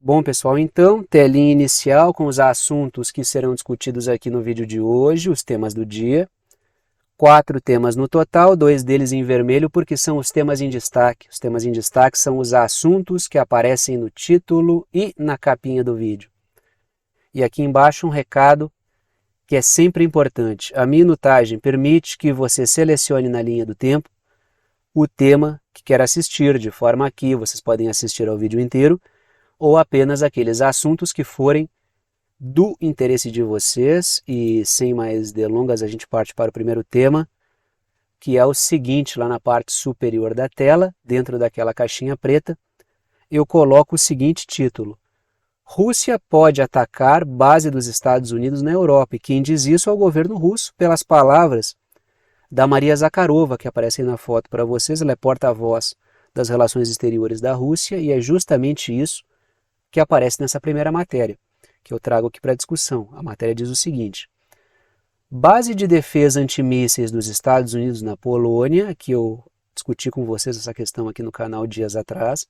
Bom, pessoal, então, telinha inicial com os assuntos que serão discutidos aqui no vídeo de hoje, os temas do dia. 4 temas no total, 2 deles em vermelho, porque são os temas em destaque. Os temas em destaque são os assuntos que aparecem no título e na capinha do vídeo. E aqui embaixo um recado que é sempre importante. A minutagem permite que você selecione na linha do tempo o tema que quer assistir, de forma que vocês podem assistir ao vídeo inteiro, ou apenas aqueles assuntos que forem do interesse de vocês. E sem mais delongas, a gente parte para o primeiro tema, que é o seguinte: lá na parte superior da tela, dentro daquela caixinha preta, eu coloco o seguinte título: Rússia pode atacar base dos Estados Unidos na Europa. E quem diz isso é o governo russo, pelas palavras da Maria Zakharova, que aparece aí na foto para vocês. Ela é porta-voz das relações exteriores da Rússia, e é justamente isso que aparece nessa primeira matéria, que eu trago aqui para discussão. A matéria diz o seguinte: base de defesa antimísseis dos Estados Unidos na Polônia, que eu discuti com vocês essa questão aqui no canal dias atrás,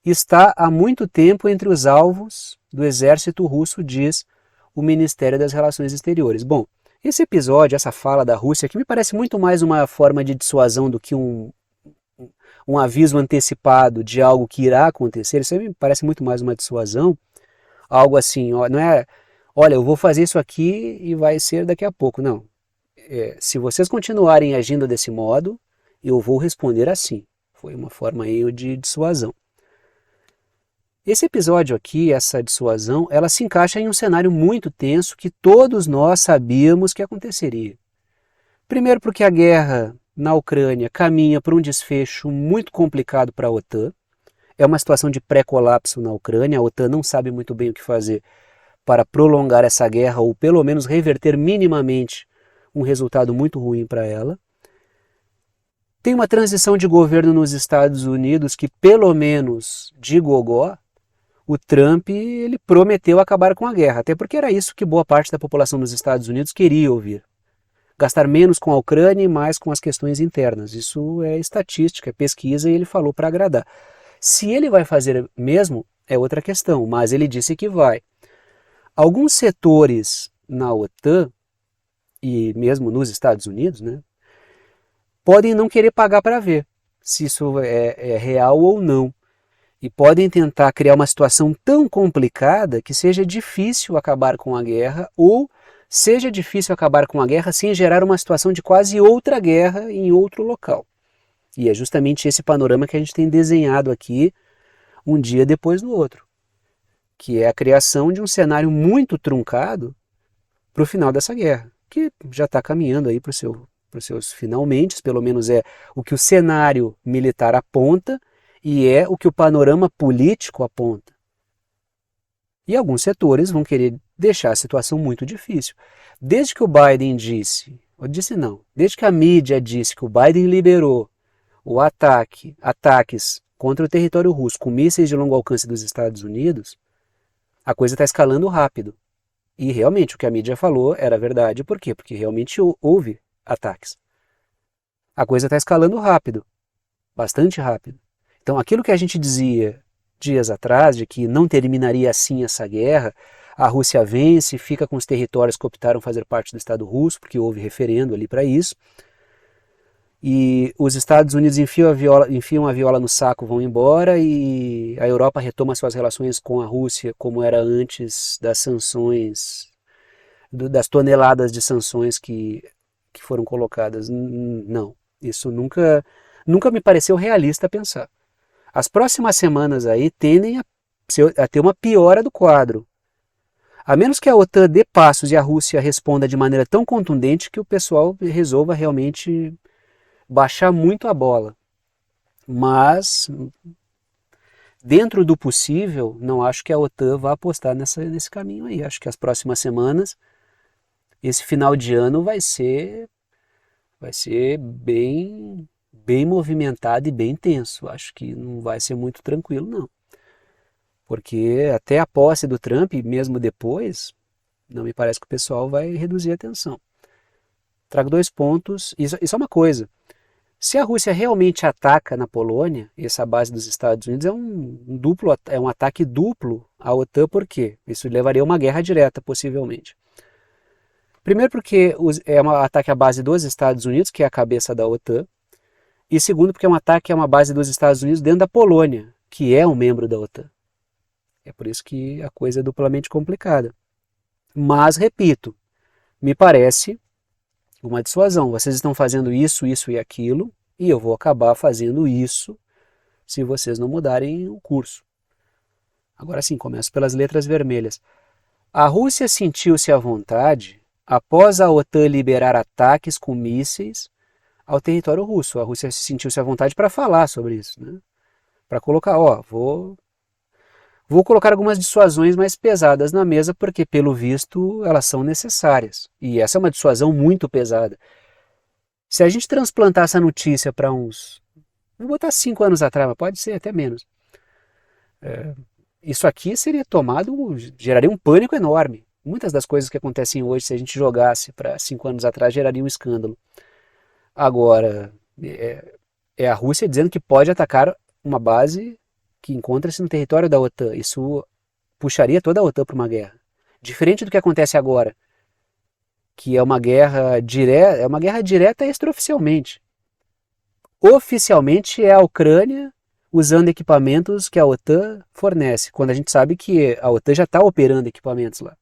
está há muito tempo entre os alvos do exército russo, diz o Ministério das Relações Exteriores. Bom, esse episódio, essa fala da Rússia aqui, me parece muito mais uma forma de dissuasão do que um aviso antecipado de algo que irá acontecer. Isso aí me parece muito mais uma dissuasão, algo assim, ó, não é, olha, eu vou fazer isso aqui e vai ser daqui a pouco. Não, se vocês continuarem agindo desse modo, eu vou responder assim. Foi uma forma aí de dissuasão. Esse episódio aqui, essa dissuasão, ela se encaixa em um cenário muito tenso que todos nós sabíamos que aconteceria. Primeiro porque a guerra na Ucrânia caminha para um desfecho muito complicado para a OTAN. É uma situação de pré-colapso na Ucrânia. A OTAN não sabe muito bem o que fazer para prolongar essa guerra ou pelo menos reverter minimamente um resultado muito ruim para ela. Tem uma transição de governo nos Estados Unidos que, pelo menos de gogó, o Trump ele prometeu acabar com a guerra, até porque era isso que boa parte da população dos Estados Unidos queria ouvir. Gastar menos com a Ucrânia e mais com as questões internas. Isso é estatística, é pesquisa, e ele falou para agradar. Se ele vai fazer mesmo, é outra questão, mas ele disse que vai. Alguns setores na OTAN, e mesmo nos Estados Unidos, né, podem não querer pagar para ver se isso é real ou não. E podem tentar criar uma situação tão complicada que seja difícil acabar com a guerra, ou seja difícil acabar com a guerra sem gerar uma situação de quase outra guerra em outro local. E é justamente esse panorama que a gente tem desenhado aqui um dia depois do outro, que é a criação de um cenário muito truncado para o final dessa guerra, que já está caminhando aí para os seus finalmente, pelo menos é o que o cenário militar aponta e é o que o panorama político aponta. E alguns setores vão querer deixar a situação muito difícil. Desde que o Biden disse, ou disse não, desde que a mídia disse que o Biden liberou o ataques contra o território russo com mísseis de longo alcance dos Estados Unidos, a coisa está escalando rápido. E realmente o que a mídia falou era verdade. Por quê? Porque realmente houve ataques. A coisa está escalando rápido, bastante rápido. Então aquilo que a gente dizia dias atrás, de que não terminaria assim essa guerra, a Rússia vence, fica com os territórios que optaram fazer parte do Estado russo, porque houve referendo ali para isso, e os Estados Unidos enfiam a viola no saco, vão embora, e a Europa retoma suas relações com a Rússia como era antes das sanções, das toneladas de sanções que foram colocadas. Não, isso nunca me pareceu realista pensar. As próximas semanas aí tendem a ter uma piora do quadro. A menos que a OTAN dê passos e a Rússia responda de maneira tão contundente que o pessoal resolva realmente baixar muito a bola. Mas, dentro do possível, não acho que a OTAN vá apostar nesse caminho aí. Acho que as próximas semanas, esse final de ano vai ser bem movimentado e bem tenso. Acho que não vai ser muito tranquilo, não. Porque até a posse do Trump, mesmo depois, não me parece que o pessoal vai reduzir a tensão. Trago 2 pontos. Isso é uma coisa. Se a Rússia realmente ataca na Polônia, essa base dos Estados Unidos é um ataque duplo à OTAN, por quê? Isso levaria a uma guerra direta, possivelmente. Primeiro porque é um ataque à base dos Estados Unidos, que é a cabeça da OTAN, e segundo porque é um ataque a uma base dos Estados Unidos dentro da Polônia, que é um membro da OTAN. É por isso que a coisa é duplamente complicada. Mas, repito, me parece uma dissuasão. Vocês estão fazendo isso, isso e aquilo, e eu vou acabar fazendo isso se vocês não mudarem o curso. Agora sim, começo pelas letras vermelhas. A Rússia sentiu-se à vontade após a OTAN liberar ataques com mísseis ao território russo. A Rússia sentiu-se à vontade para falar sobre isso, né? Para colocar, vou colocar algumas dissuasões mais pesadas na mesa, porque, pelo visto, elas são necessárias. E essa é uma dissuasão muito pesada. Se a gente transplantar essa notícia para vou botar 5 anos atrás, mas pode ser até menos. Isso aqui geraria um pânico enorme. Muitas das coisas que acontecem hoje, se a gente jogasse para 5 anos atrás, geraria um escândalo. Agora, é a Rússia dizendo que pode atacar uma base que encontra-se no território da OTAN. Isso puxaria toda a OTAN para uma guerra. Diferente do que acontece agora, que é uma guerra direta extraoficialmente. Oficialmente é a Ucrânia usando equipamentos que a OTAN fornece, quando a gente sabe que a OTAN já está operando equipamentos lá.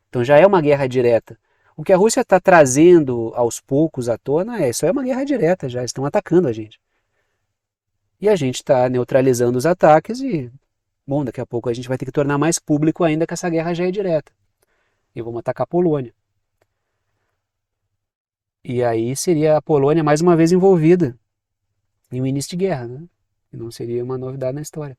Então já é uma guerra direta. O que a Rússia está trazendo aos poucos à tona isso é uma guerra direta, já estão atacando a gente. E a gente está neutralizando os ataques e, bom, daqui a pouco a gente vai ter que tornar mais público ainda que essa guerra já é direta. E vamos atacar a Polônia. E aí seria a Polônia mais uma vez envolvida em um início de guerra, né? E não seria uma novidade na história.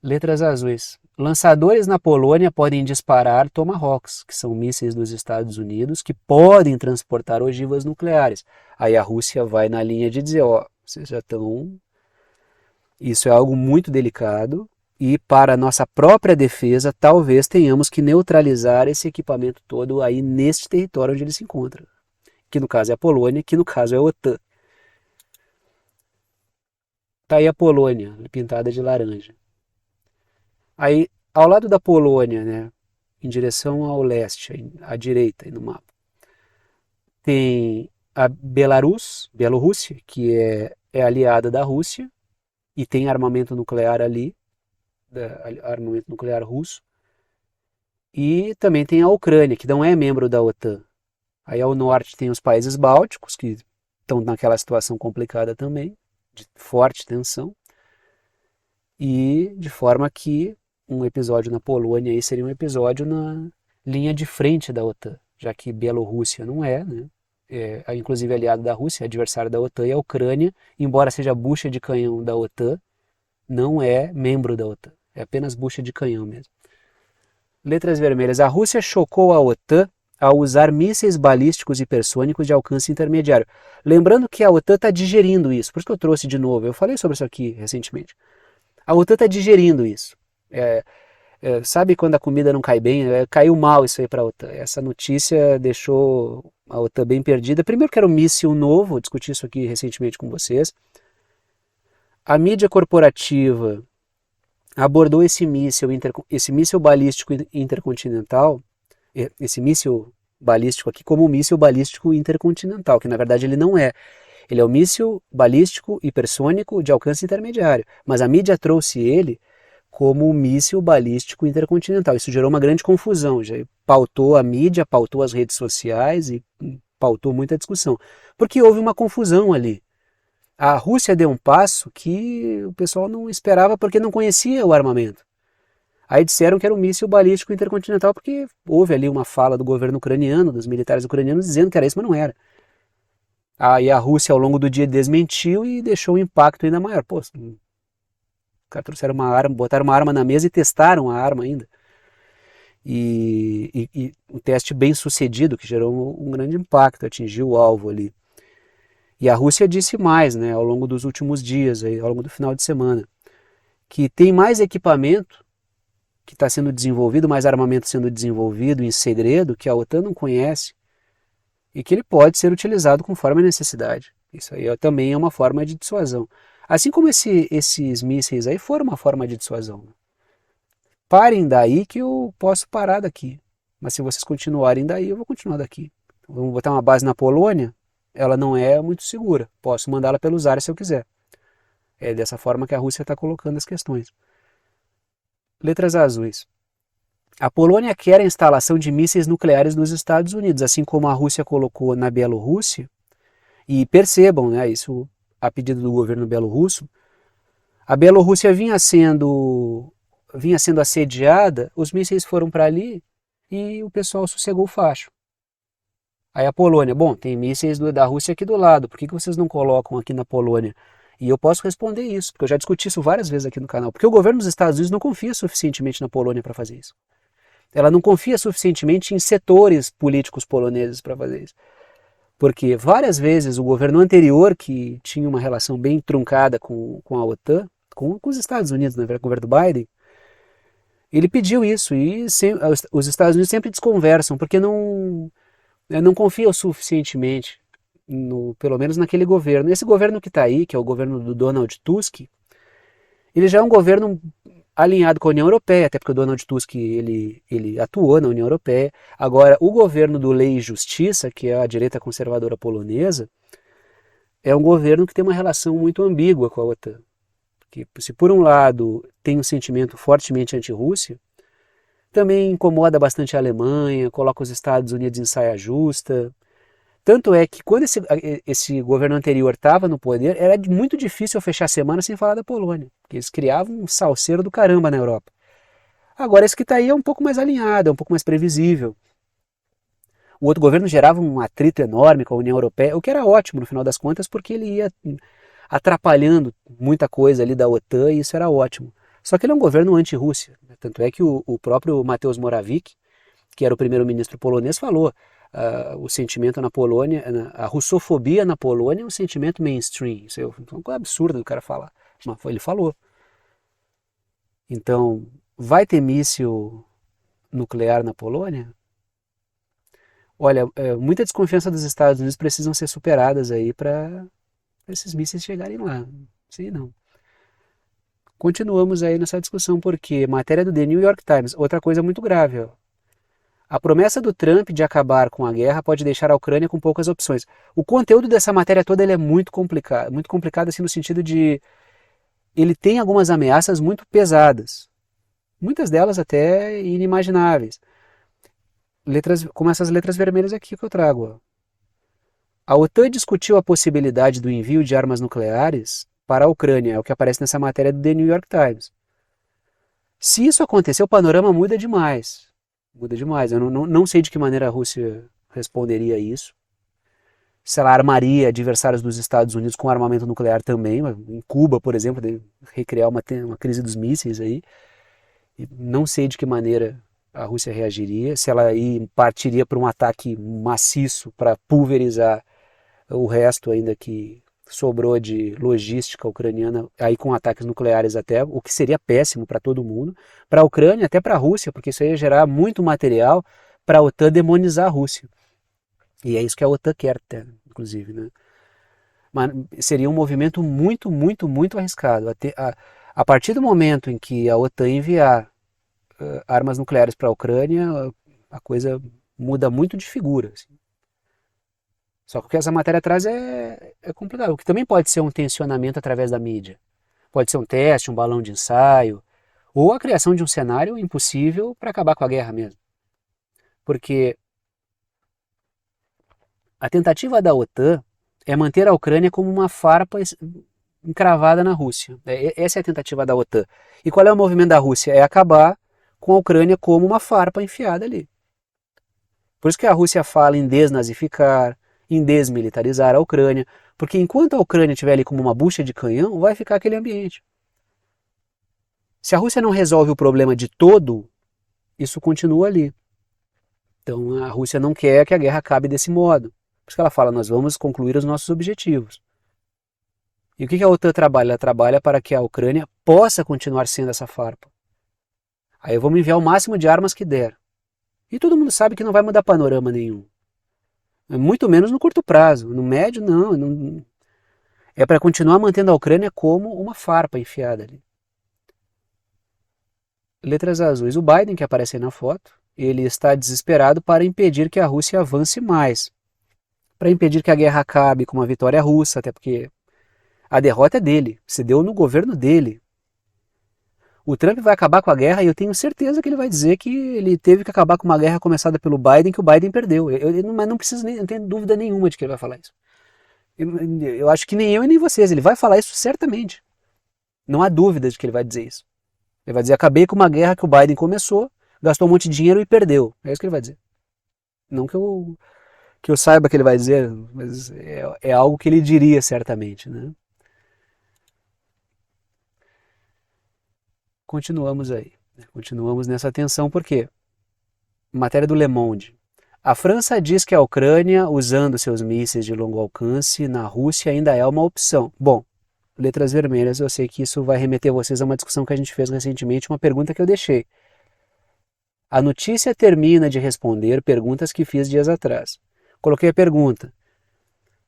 Letras azuis. Lançadores na Polônia podem disparar Tomahawks, que são mísseis dos Estados Unidos, que podem transportar ogivas nucleares. Aí a Rússia vai na linha de dizer, vocês já estão... Isso é algo muito delicado e para a nossa própria defesa talvez tenhamos que neutralizar esse equipamento todo aí neste território onde ele se encontra. Que no caso é a Polônia, que no caso é a OTAN. Está aí a Polônia, pintada de laranja. Aí, ao lado da Polônia, né, em direção ao leste, à direita no mapa, tem a Bielorrússia, que é aliada da Rússia, e tem armamento nuclear ali, armamento nuclear russo. E também tem a Ucrânia, que não é membro da OTAN. Aí ao norte tem os países bálticos, que estão naquela situação complicada também, de forte tensão. E de forma que um episódio na Polônia aí seria um episódio na linha de frente da OTAN, já que Bielorrússia não é, né? Inclusive aliado da Rússia, adversário da OTAN, e a Ucrânia, embora seja bucha de canhão da OTAN, não é membro da OTAN, é apenas bucha de canhão mesmo. Letras vermelhas. A Rússia chocou a OTAN ao usar mísseis balísticos hipersônicos de alcance intermediário. Lembrando que a OTAN está digerindo isso, por isso que eu trouxe de novo, eu falei sobre isso aqui recentemente. A OTAN está digerindo isso. Sabe quando a comida não cai bem? Caiu mal isso aí para a OTAN. Essa notícia deixou a OTAN bem perdida. Primeiro que era um míssil novo, eu discuti isso aqui recentemente com vocês. A mídia corporativa abordou esse míssil balístico intercontinental, esse míssil balístico aqui como um míssil balístico intercontinental, que na verdade ele não é. Ele é um míssil balístico hipersônico de alcance intermediário, mas a mídia trouxe ele como um míssil balístico intercontinental. Isso gerou uma grande confusão, já pautou a mídia, pautou as redes sociais e pautou muita discussão, porque houve uma confusão ali. A Rússia deu um passo que o pessoal não esperava porque não conhecia o armamento. Aí disseram que era um míssil balístico intercontinental porque houve ali uma fala do governo ucraniano, dos militares ucranianos, dizendo que era isso, mas não era. Aí a Rússia ao longo do dia desmentiu e deixou um impacto ainda maior. Pô, os caras trouxeram uma arma, botaram uma arma na mesa e testaram a arma ainda. E um teste bem sucedido que gerou um grande impacto, atingiu o alvo ali. E a Rússia disse mais, né, ao longo dos últimos dias, ao longo do final de semana, que tem mais equipamento que está sendo desenvolvido, mais armamento sendo desenvolvido em segredo, que a OTAN não conhece, e que ele pode ser utilizado conforme a necessidade. Isso aí também é uma forma de dissuasão. Assim como esses mísseis aí foram uma forma de dissuasão. Parem daí que eu posso parar daqui. Mas se vocês continuarem daí, eu vou continuar daqui. Vamos botar uma base na Polônia, ela não é muito segura. Posso mandá-la pelos ares se eu quiser. É dessa forma que a Rússia está colocando as questões. Letras azuis. A Polônia quer a instalação de mísseis nucleares nos Estados Unidos, assim como a Rússia colocou na Bielorrússia. E percebam, né, isso a pedido do governo bielorrusso, a Bielorrússia vinha sendo assediada, os mísseis foram para ali e o pessoal sossegou o facho. Aí a Polônia, bom, tem mísseis da Rússia aqui do lado, por que vocês não colocam aqui na Polônia? E eu posso responder isso, porque eu já discuti isso várias vezes aqui no canal. Porque o governo dos Estados Unidos não confia suficientemente na Polônia para fazer isso. Ela não confia suficientemente em setores políticos poloneses para fazer isso. Porque várias vezes o governo anterior, que tinha uma relação bem truncada com a OTAN, com os Estados Unidos, na verdade, com o governo Biden, ele pediu isso e os Estados Unidos sempre desconversam, porque não confia o suficientemente, pelo menos naquele governo. Esse governo que está aí, que é o governo do Donald Tusk, ele já é um governo alinhado com a União Europeia, até porque o Donald Tusk ele atuou na União Europeia. Agora, o governo do Lei e Justiça, que é a direita conservadora polonesa, é um governo que tem uma relação muito ambígua com a OTAN. Que, se por um lado tem um sentimento fortemente anti-Rússia, também incomoda bastante a Alemanha, coloca os Estados Unidos em saia justa. Tanto é que quando esse governo anterior estava no poder, era muito difícil fechar a semana sem falar da Polônia, porque eles criavam um salseiro do caramba na Europa. Agora esse que está aí é um pouco mais alinhado, é um pouco mais previsível. O outro governo gerava um atrito enorme com a União Europeia, o que era ótimo no final das contas, porque ele ia atrapalhando muita coisa ali da OTAN e isso era ótimo. Só que ele é um governo anti-Rússia. Tanto é que o próprio Mateusz Morawiecki, que era o primeiro-ministro polonês, falou o sentimento na Polônia, a russofobia na Polônia é um sentimento mainstream. Isso é uma coisa absurda do cara falar. Mas ele falou. Então, vai ter míssil nuclear na Polônia? Olha, muita desconfiança dos Estados Unidos precisam ser superadas aí para esses mísseis chegarem lá. Sim, não. Continuamos aí nessa discussão porque matéria do The New York Times, outra coisa muito grave. Ó. A promessa do Trump de acabar com a guerra pode deixar a Ucrânia com poucas opções. O conteúdo dessa matéria toda ele é muito complicado assim no sentido de ele tem algumas ameaças muito pesadas, muitas delas até inimagináveis. Como essas letras vermelhas aqui que eu trago. Ó. A OTAN discutiu a possibilidade do envio de armas nucleares para a Ucrânia, é o que aparece nessa matéria do The New York Times. Se isso acontecer, o panorama muda demais. Muda demais. Eu não sei de que maneira a Rússia responderia a isso. Se ela armaria adversários dos Estados Unidos com armamento nuclear também, em Cuba, por exemplo, recriar uma crise dos mísseis aí. E não sei de que maneira a Rússia reagiria, se ela partiria para um ataque maciço para pulverizar o resto ainda que sobrou de logística ucraniana, aí com ataques nucleares até, o que seria péssimo para todo mundo, para a Ucrânia, até para a Rússia, porque isso ia gerar muito material para a OTAN demonizar a Rússia. E é isso que a OTAN quer, inclusive. Né? Mas seria um movimento muito arriscado. A partir do momento em que a OTAN enviar armas nucleares para a Ucrânia, a coisa muda muito de figura. Assim. Só que o que essa matéria traz é complicado. O que também pode ser um tensionamento através da mídia. Pode ser um teste, um balão de ensaio, ou a criação de um cenário impossível para acabar com a guerra mesmo. Porque a tentativa da OTAN é manter a Ucrânia como uma farpa encravada na Rússia. Essa é a tentativa da OTAN. E qual é o movimento da Rússia? É acabar com a Ucrânia como uma farpa enfiada ali. Por isso que a Rússia fala em desnazificar, em desmilitarizar a Ucrânia, porque enquanto a Ucrânia estiver ali como uma bucha de canhão, vai ficar aquele ambiente. Se a Rússia não resolve o problema de todo, isso continua ali. Então a Rússia não quer que a guerra acabe desse modo. Por isso que ela fala, nós vamos concluir os nossos objetivos. E o que a OTAN trabalha? Ela trabalha para que a Ucrânia possa continuar sendo essa farpa. Aí vamos enviar o máximo de armas que der. E todo mundo sabe que não vai mudar panorama nenhum. Muito menos no curto prazo. No médio, não. É para continuar mantendo a Ucrânia como uma farpa enfiada ali. Letras azuis. O Biden, que aparece aí na foto, ele está desesperado para impedir que a Rússia avance mais. Para impedir que a guerra acabe com uma vitória russa, até porque a derrota é dele, se deu no governo dele. O Trump vai acabar com a guerra e eu tenho certeza que ele vai dizer que ele teve que acabar com uma guerra começada pelo Biden, que o Biden perdeu. Mas não preciso nem, não tenho dúvida nenhuma de que ele vai falar isso. Eu acho que nem eu e nem vocês, ele vai falar isso certamente. Não há dúvida de que ele vai dizer isso. Ele vai dizer, acabei com uma guerra que o Biden começou, gastou um monte de dinheiro e perdeu. É isso que ele vai dizer. Não que eu saiba que ele vai dizer, mas é algo que ele diria certamente, né? Continuamos aí. Continuamos nessa tensão, por quê? Matéria do Le Monde. A França diz que a Ucrânia, usando seus mísseis de longo alcance na Rússia, ainda é uma opção. Bom, letras vermelhas, eu sei que isso vai remeter vocês a uma discussão que a gente fez recentemente, uma pergunta que eu deixei. A notícia termina de responder perguntas que fiz dias atrás. Coloquei a pergunta: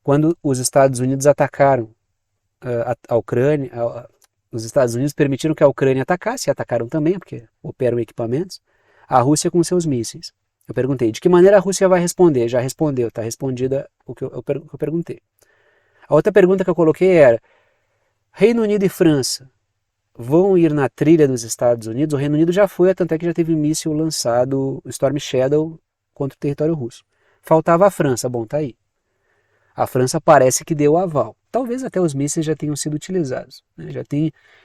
quando os Estados Unidos atacaram a Ucrânia, os Estados Unidos permitiram que a Ucrânia atacasse, e atacaram também, porque operam equipamentos, a Rússia com seus mísseis. Eu perguntei, de que maneira a Rússia vai responder? Já respondeu, está respondida o que eu perguntei. A outra pergunta que eu coloquei era, Reino Unido e França vão ir na trilha dos Estados Unidos? O Reino Unido já foi, tanto é que já teve um míssil lançado, o Storm Shadow, contra o território russo. Faltava a França, bom, tá aí. A França parece que deu o aval. Talvez até os mísseis já tenham sido utilizados. Né?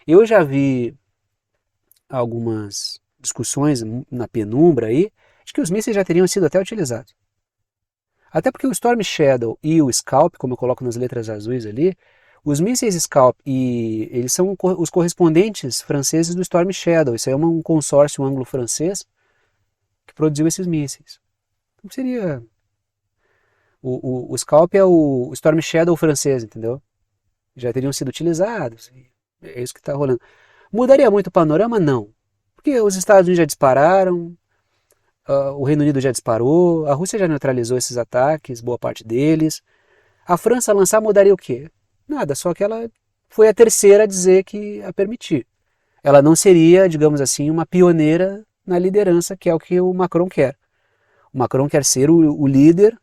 Eu já vi algumas discussões na penumbra aí, de que os mísseis já teriam sido até utilizados. Até porque o Storm Shadow e o Scalp, como eu coloco nas letras azuis ali, os mísseis Scalp, eles são os correspondentes franceses do Storm Shadow. Isso aí é um consórcio anglo-francês que produziu esses mísseis. Então seria... O Scalp é o Storm Shadow francês, entendeu? Já teriam sido utilizados. É isso que está rolando. Mudaria muito o panorama? Não. Porque os Estados Unidos já dispararam, o Reino Unido já disparou, a Rússia já neutralizou esses ataques, boa parte deles. A França lançar mudaria o quê? Nada, só que ela foi a terceira a dizer que a permitir. Ela não seria, digamos assim, uma pioneira na liderança, que é o que o Macron quer. O Macron quer ser o líder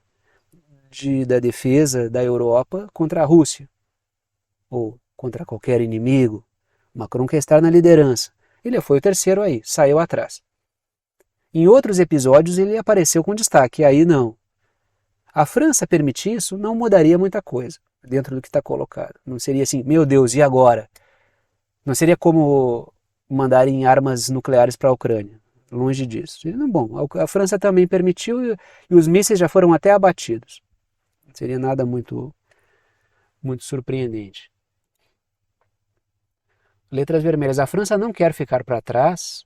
da defesa da Europa contra a Rússia, ou contra qualquer inimigo. Macron quer estar na liderança. Ele foi o terceiro aí, saiu atrás. Em outros episódios ele apareceu com destaque, aí não. A França permitir isso não mudaria muita coisa dentro do que está colocado. Não seria assim, meu Deus, e agora? Não seria como mandarem armas nucleares para a Ucrânia. Longe disso. Bom, a França também permitiu e os mísseis já foram até abatidos. Não seria nada muito surpreendente. Letras vermelhas. A França não quer ficar para trás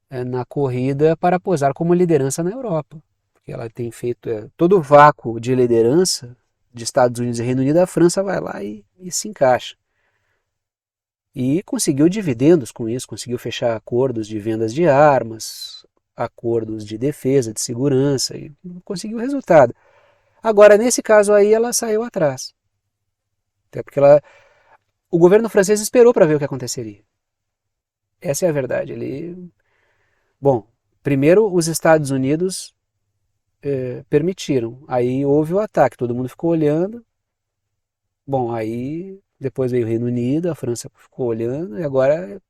na corrida para posar como liderança na Europa. Porque ela tem feito todo o vácuo de liderança de Estados Unidos e Reino Unido, a França vai lá e se encaixa. E conseguiu dividendos com isso, conseguiu fechar acordos de vendas de armas, acordos de defesa, de segurança, e conseguiu resultado. Agora, nesse caso aí, ela saiu atrás. Até porque o governo francês esperou para ver o que aconteceria. Essa é a verdade. Bom, primeiro os Estados Unidos permitiram. Aí houve o ataque, todo mundo ficou olhando. Bom, aí depois veio o Reino Unido, a França ficou olhando e agora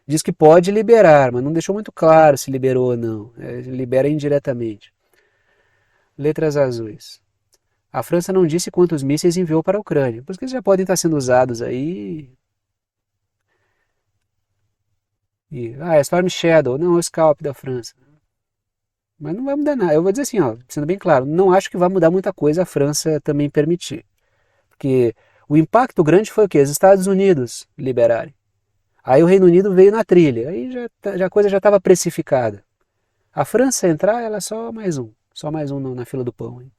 diz que pode liberar, mas não deixou muito claro se liberou ou não. Libera indiretamente. Letras azuis. A França não disse quantos mísseis enviou para a Ucrânia, porque eles já podem estar sendo usados aí. É Storm Shadow, não, é o Scalp da França. Mas não vai mudar nada. Eu vou dizer assim, ó, sendo bem claro, não acho que vai mudar muita coisa a França também permitir. Porque o impacto grande foi o quê? Os Estados Unidos liberarem. Aí o Reino Unido veio na trilha, aí a coisa já estava precificada. A França entrar, ela é só mais um na fila do pão. Hein?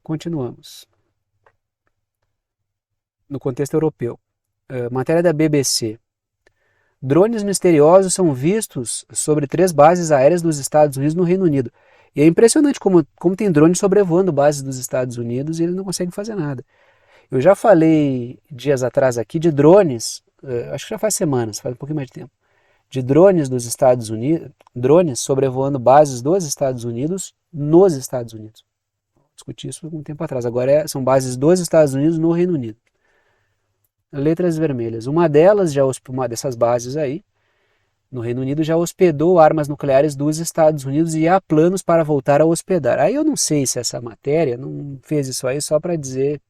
Continuamos. No contexto europeu. Matéria da BBC. Drones misteriosos são vistos sobre 3 bases aéreas dos Estados Unidos no Reino Unido. E é impressionante como tem drone sobrevoando bases dos Estados Unidos e eles não conseguem fazer nada. Eu já falei dias atrás aqui de drones, acho que já faz semanas, faz um pouquinho mais de tempo, de drones dos Estados Unidos, drones sobrevoando bases dos Estados Unidos nos Estados Unidos. Discuti isso um tempo atrás. Agora são bases dos Estados Unidos no Reino Unido. Letras vermelhas. Uma delas, uma dessas bases aí, no Reino Unido, já hospedou armas nucleares dos Estados Unidos e há planos para voltar a hospedar. Aí eu não sei se essa matéria não fez isso aí só para dizer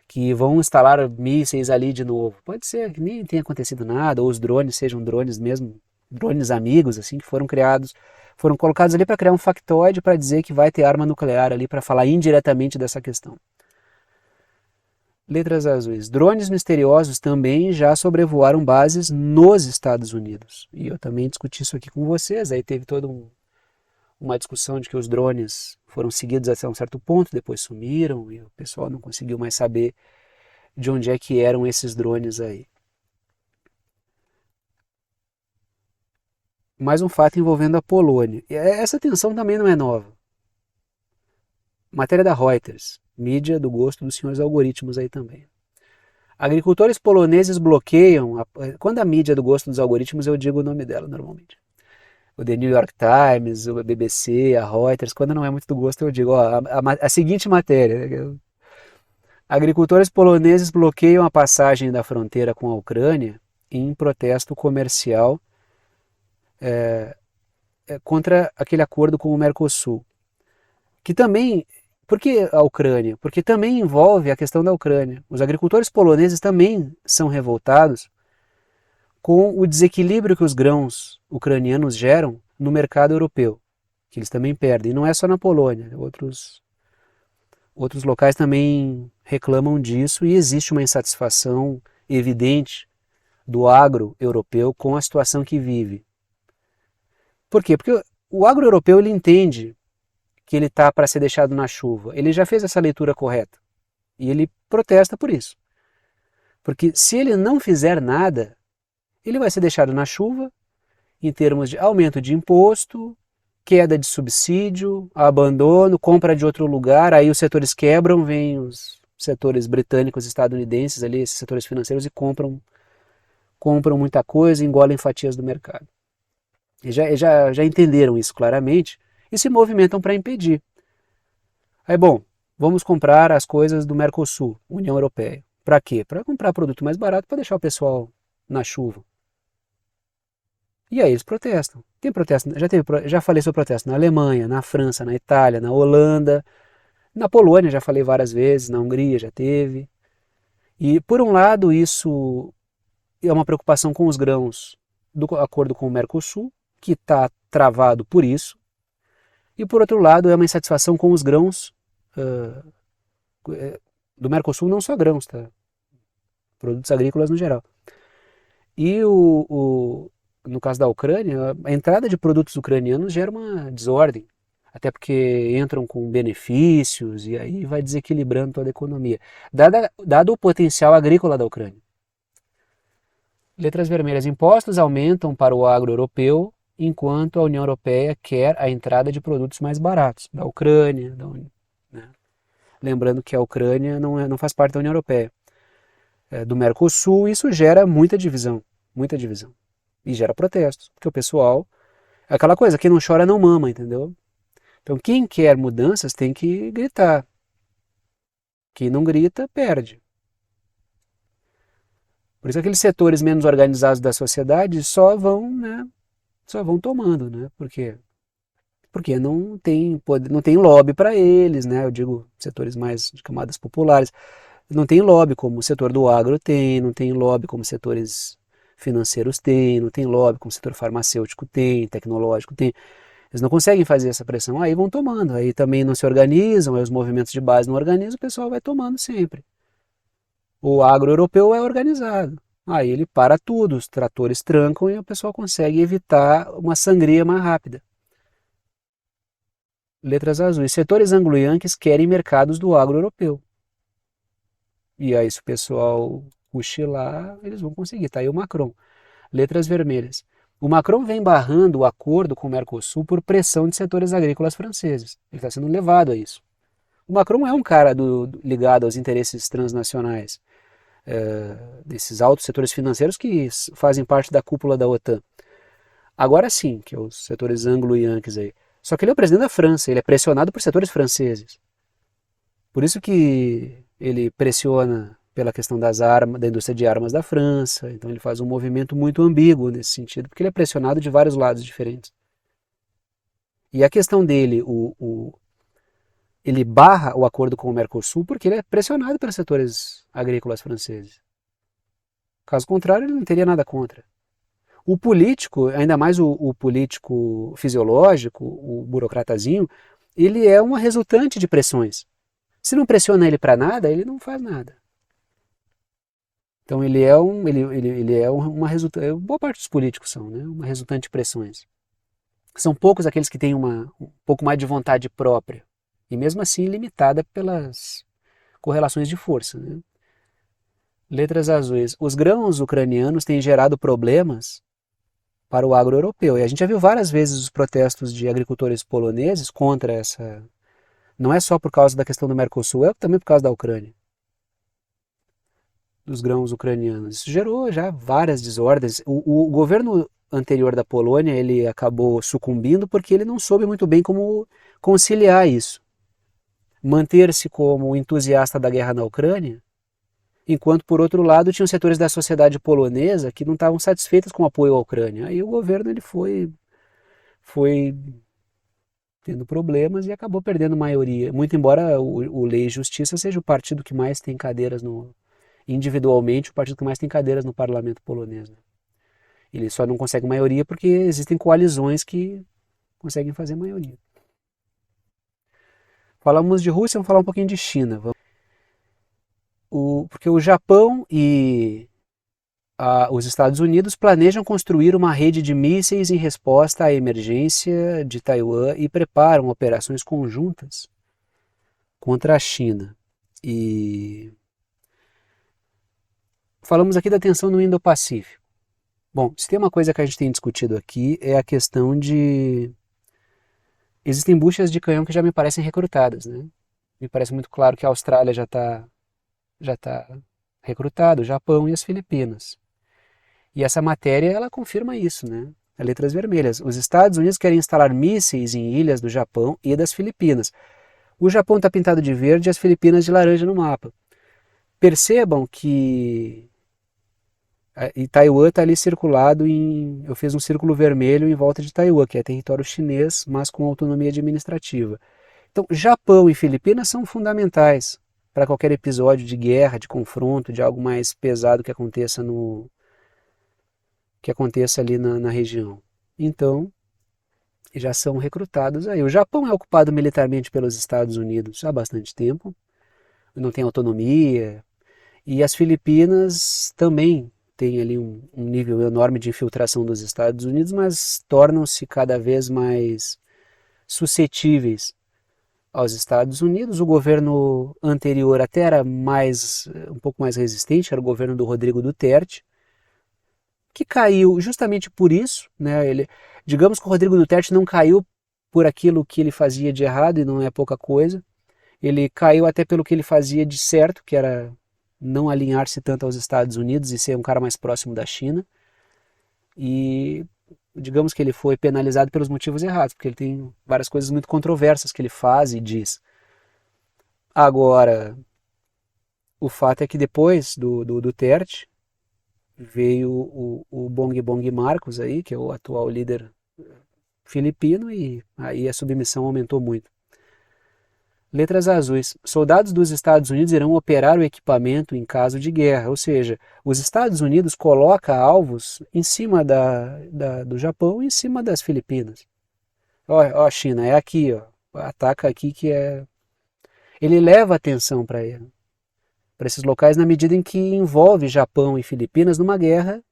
que vão instalar mísseis ali de novo. Pode ser que nem tenha acontecido nada, ou os drones sejam drones mesmo, drones amigos, assim, que foram criados, foram colocados ali para criar um factoide para dizer que vai ter arma nuclear ali, para falar indiretamente dessa questão. Letras azuis. Drones misteriosos também já sobrevoaram bases nos Estados Unidos. E eu também discuti isso aqui com vocês. Aí teve toda uma discussão de que os drones foram seguidos até um certo ponto, depois sumiram e o pessoal não conseguiu mais saber de onde é que eram esses drones aí. Mais um fato envolvendo a Polônia. E essa tensão também não é nova. Matéria da Reuters. Mídia do gosto dos senhores algoritmos aí também. Agricultores poloneses bloqueiam. Quando a mídia é do gosto dos algoritmos, eu digo o nome dela normalmente. O The New York Times, o BBC, a Reuters. Quando não é muito do gosto, eu digo a seguinte matéria. Agricultores poloneses bloqueiam a passagem da fronteira com a Ucrânia em protesto comercial contra aquele acordo com o Mercosul. Que também, por que a Ucrânia? Porque também envolve a questão da Ucrânia. Os agricultores poloneses também são revoltados com o desequilíbrio que os grãos ucranianos geram no mercado europeu, que eles também perdem. E não é só na Polônia, outros locais também reclamam disso e existe uma insatisfação evidente do agro europeu com a situação que vive. Por quê? Porque o agro europeu ele entende que ele está para ser deixado na chuva. Ele já fez essa leitura correta e ele protesta por isso. Porque se ele não fizer nada, ele vai ser deixado na chuva em termos de aumento de imposto, queda de subsídio, abandono, compra de outro lugar, aí os setores quebram, vêm os setores britânicos, estadunidenses ali, esses setores financeiros e compram muita coisa, engolem fatias do mercado. E já entenderam isso claramente e se movimentam para impedir. Aí, bom, vamos comprar as coisas do Mercosul, União Europeia. Para quê? Para comprar produto mais barato para deixar o pessoal na chuva. E aí eles protestam. Tem protesto, já falei sobre protesto na Alemanha, na França, na Itália, na Holanda, na Polônia já falei várias vezes, na Hungria já teve. E por um lado isso é uma preocupação com os grãos do acordo com o Mercosul, que está travado por isso, e por outro lado é uma insatisfação com os grãos do Mercosul, não só grãos, tá? Produtos agrícolas no geral. E no caso da Ucrânia, a entrada de produtos ucranianos gera uma desordem, até porque entram com benefícios e aí vai desequilibrando toda a economia, dado o potencial agrícola da Ucrânia. Letras vermelhas. Impostos aumentam para o agro europeu, enquanto a União Europeia quer a entrada de produtos mais baratos, da Ucrânia. Né? Lembrando que a Ucrânia não faz parte da União Europeia. Do Mercosul, isso gera muita divisão. E gera protestos, porque o pessoal... É aquela coisa, quem não chora não mama, entendeu? Então quem quer mudanças tem que gritar. Quem não grita, perde. Por isso aqueles setores menos organizados da sociedade só vão tomando, né? Porque não tem lobby para eles, né? Eu digo setores mais de camadas populares. Não tem lobby como o setor do agro tem, não tem lobby como setores financeiros têm, não tem lobby como o setor farmacêutico tem, tecnológico tem. Eles não conseguem fazer essa pressão, aí vão tomando. Aí também não se organizam, aí os movimentos de base não organizam, o pessoal vai tomando sempre. O agro europeu é organizado. Aí ele para tudo, os tratores trancam e o pessoal consegue evitar uma sangria mais rápida. Letras azuis. Setores anglo-yankees querem mercados do agro europeu. E aí se o pessoal cochilar, eles vão conseguir. Tá aí o Macron. Letras vermelhas. O Macron vem barrando o acordo com o Mercosul por pressão de setores agrícolas franceses. Ele está sendo levado a isso. O Macron é um cara ligado aos interesses transnacionais, desses altos setores financeiros que fazem parte da cúpula da OTAN. Agora sim, que é os setores anglo-yankees aí. Só que ele é o presidente da França, ele é pressionado por setores franceses. Por isso que ele pressiona pela questão das armas, da indústria de armas da França. Então ele faz um movimento muito ambíguo nesse sentido, porque ele é pressionado de vários lados diferentes. E a questão dele, ele barra o acordo com o Mercosul porque ele é pressionado pelos setores agrícolas franceses. Caso contrário, ele não teria nada contra. O político, ainda mais o político fisiológico, o burocratazinho, ele é uma resultante de pressões. Se não pressiona ele para nada, ele não faz nada. Então ele é uma resultante, boa parte dos políticos são, né? Uma resultante de pressões. São poucos aqueles que têm um pouco mais de vontade própria, e mesmo assim limitada pelas correlações de força, né? Letras azuis. Os grãos ucranianos têm gerado problemas para o agro europeu. E a gente já viu várias vezes os protestos de agricultores poloneses contra essa. Não é só por causa da questão do Mercosul, é também por causa da Ucrânia, dos grãos ucranianos. Isso gerou já várias desordens. O governo anterior da Polônia ele acabou sucumbindo porque ele não soube muito bem como conciliar isso. Manter-se como entusiasta da guerra na Ucrânia, enquanto, por outro lado, tinham setores da sociedade polonesa que não estavam satisfeitos com o apoio à Ucrânia. Aí o governo ele foi tendo problemas e acabou perdendo maioria. Muito embora o Lei e Justiça seja o partido que mais tem cadeiras individualmente, o partido que mais tem cadeiras no parlamento polonês. Né? Ele só não consegue maioria porque existem coalizões que conseguem fazer maioria. Falamos de Rússia, vamos falar um pouquinho de China. Porque o Japão e os Estados Unidos planejam construir uma rede de mísseis em resposta à emergência de Taiwan e preparam operações conjuntas contra a China. E falamos aqui da tensão no Indo-Pacífico. Bom, se tem uma coisa que a gente tem discutido aqui é a questão de... Existem buchas de canhão que já me parecem recrutadas, né? Me parece muito claro que a Austrália já tá recrutada, o Japão e as Filipinas. E essa matéria ela confirma isso, né? Letras vermelhas. Os Estados Unidos querem instalar mísseis em ilhas do Japão e das Filipinas. O Japão está pintado de verde e as Filipinas de laranja no mapa. Percebam que e Taiwan está ali circulado em... Eu fiz um círculo vermelho em volta de Taiwan, que é território chinês, mas com autonomia administrativa. Então, Japão e Filipinas são fundamentais para qualquer episódio de guerra, de confronto, de algo mais pesado que aconteça ali na região. Então, já são recrutados aí. O Japão é ocupado militarmente pelos Estados Unidos há bastante tempo, não tem autonomia, e as Filipinas também têm ali um nível enorme de infiltração dos Estados Unidos, mas tornam-se cada vez mais suscetíveis aos Estados Unidos. O governo anterior até era um pouco mais resistente, era o governo do Rodrigo Duterte, que caiu justamente por isso, né? Digamos que o Rodrigo Duterte não caiu por aquilo que ele fazia de errado, e não é pouca coisa. Ele caiu até pelo que ele fazia de certo, que era não alinhar-se tanto aos Estados Unidos e ser um cara mais próximo da China. E digamos que ele foi penalizado pelos motivos errados, porque ele tem várias coisas muito controversas que ele faz e diz. Agora, o fato é que depois do Duterte, veio o Bong Bong Marcos aí, que é o atual líder filipino, e aí a submissão aumentou muito. Letras azuis. Soldados dos Estados Unidos irão operar o equipamento em caso de guerra, ou seja, os Estados Unidos coloca alvos em cima do Japão e em cima das Filipinas. Ó, China, é aqui, ó, ataca aqui que é... Ele leva atenção para esses locais na medida em que envolve Japão e Filipinas numa guerra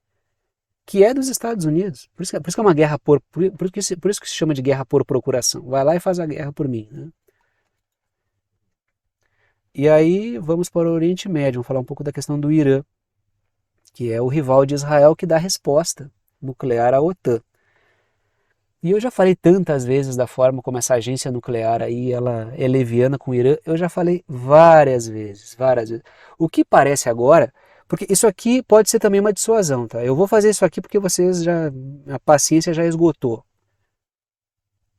que é dos Estados Unidos. Por isso que é uma guerra por isso que se chama de guerra por procuração. Vai lá e faz a guerra por mim. Né? E aí vamos para o Oriente Médio, vamos falar um pouco da questão do Irã, que é o rival de Israel que dá resposta nuclear, a OTAN. E eu já falei tantas vezes da forma como essa agência nuclear aí, ela é leviana com o Irã, eu já falei várias vezes, várias vezes. O que parece agora, porque isso aqui pode ser também uma dissuasão, tá? Eu vou fazer isso aqui porque vocês já, a paciência já esgotou.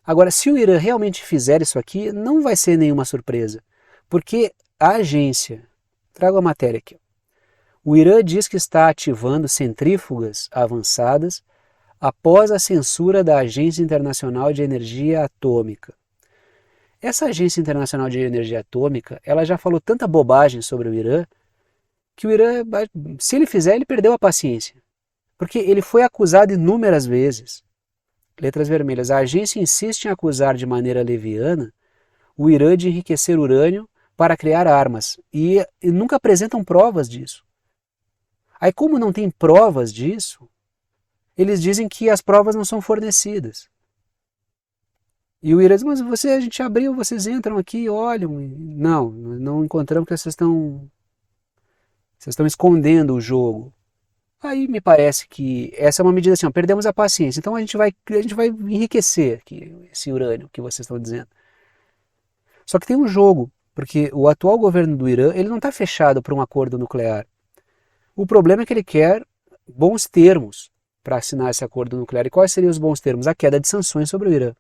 Agora, se o Irã realmente fizer isso aqui, não vai ser nenhuma surpresa, porque a agência, trago a matéria aqui, o Irã diz que está ativando centrífugas avançadas após a censura da Agência Internacional de Energia Atômica. Essa Agência Internacional de Energia Atômica, ela já falou tanta bobagem sobre o Irã, que o Irã, se ele fizer, ele perdeu a paciência. Porque ele foi acusado inúmeras vezes. Letras vermelhas. A agência insiste em acusar de maneira leviana o Irã de enriquecer urânio para criar armas. E nunca apresentam provas disso. Aí, como não tem provas disso, eles dizem que as provas não são fornecidas. E o Irã diz, mas a gente abriu, vocês entram aqui, olham. Não, não encontramos porque vocês estão escondendo o jogo. Aí me parece que essa é uma medida assim, ó, perdemos a paciência, então a gente vai enriquecer aqui, esse urânio que vocês estão dizendo. Só que tem um jogo, porque o atual governo do Irã ele não está fechado para um acordo nuclear. O problema é que ele quer bons termos para assinar esse acordo nuclear. E quais seriam os bons termos? A queda de sanções sobre o Irã.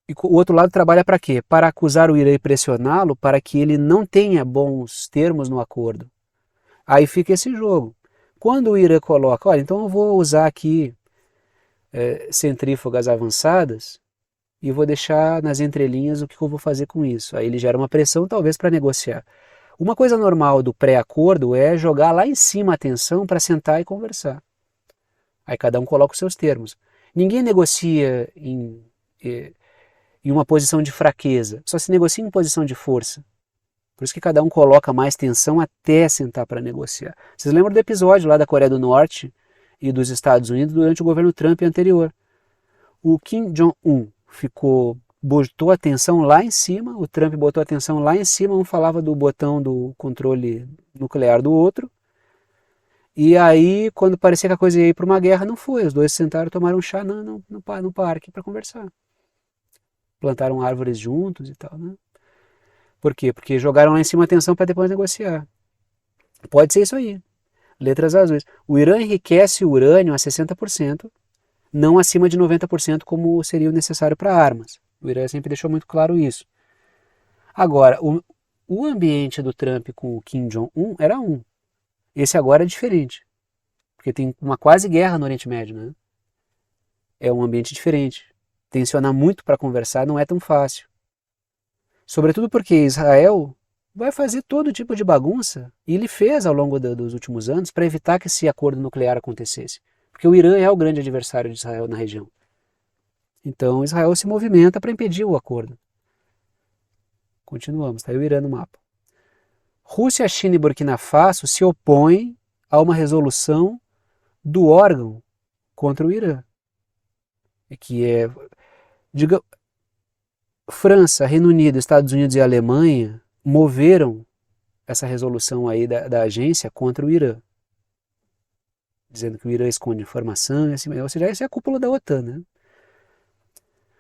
E o outro lado trabalha para quê? Para acusar o Irã e pressioná-lo para que ele não tenha bons termos no acordo. Aí fica esse jogo. Quando o Irã coloca, olha, então eu vou usar aqui centrífugas avançadas e vou deixar nas entrelinhas o que eu vou fazer com isso. Aí ele gera uma pressão talvez para negociar. Uma coisa normal do pré-acordo é jogar lá em cima a tensão para sentar e conversar. Aí cada um coloca os seus termos. Ninguém negocia em uma posição de fraqueza, só se negocia em posição de força. Por isso que cada um coloca mais tensão até sentar para negociar. Vocês lembram do episódio lá da Coreia do Norte e dos Estados Unidos durante o governo Trump anterior? O Kim Jong-un botou a tensão lá em cima, o Trump botou a tensão lá em cima, um falava do botão do controle nuclear do outro, e aí quando parecia que a coisa ia ir para uma guerra, não foi, os dois sentaram e tomaram um chá no parque para conversar. Plantaram árvores juntos e tal, né? Por quê? Porque jogaram lá em cima a tensão para depois negociar. Pode ser isso aí. Letras azuis. O Irã enriquece o urânio a 60%, não acima de 90% como seria o necessário para armas. O Irã sempre deixou muito claro isso. Agora, o ambiente do Trump com o Kim Jong-un era um. Esse agora é diferente. Porque tem uma quase guerra no Oriente Médio, né? É um ambiente diferente. Tensionar muito para conversar não é tão fácil. Sobretudo porque Israel vai fazer todo tipo de bagunça, e ele fez ao longo dos últimos anos para evitar que esse acordo nuclear acontecesse. Porque o Irã é o grande adversário de Israel na região. Então Israel se movimenta para impedir o acordo. Continuamos, está aí o Irã no mapa. Rússia, China e Burkina Faso se opõem a uma resolução do órgão contra o Irã. Que é, diga, França, Reino Unido, Estados Unidos e Alemanha moveram essa resolução aí da agência contra o Irã, dizendo que o Irã esconde informação, assim, ou seja, essa é a cúpula da OTAN, né?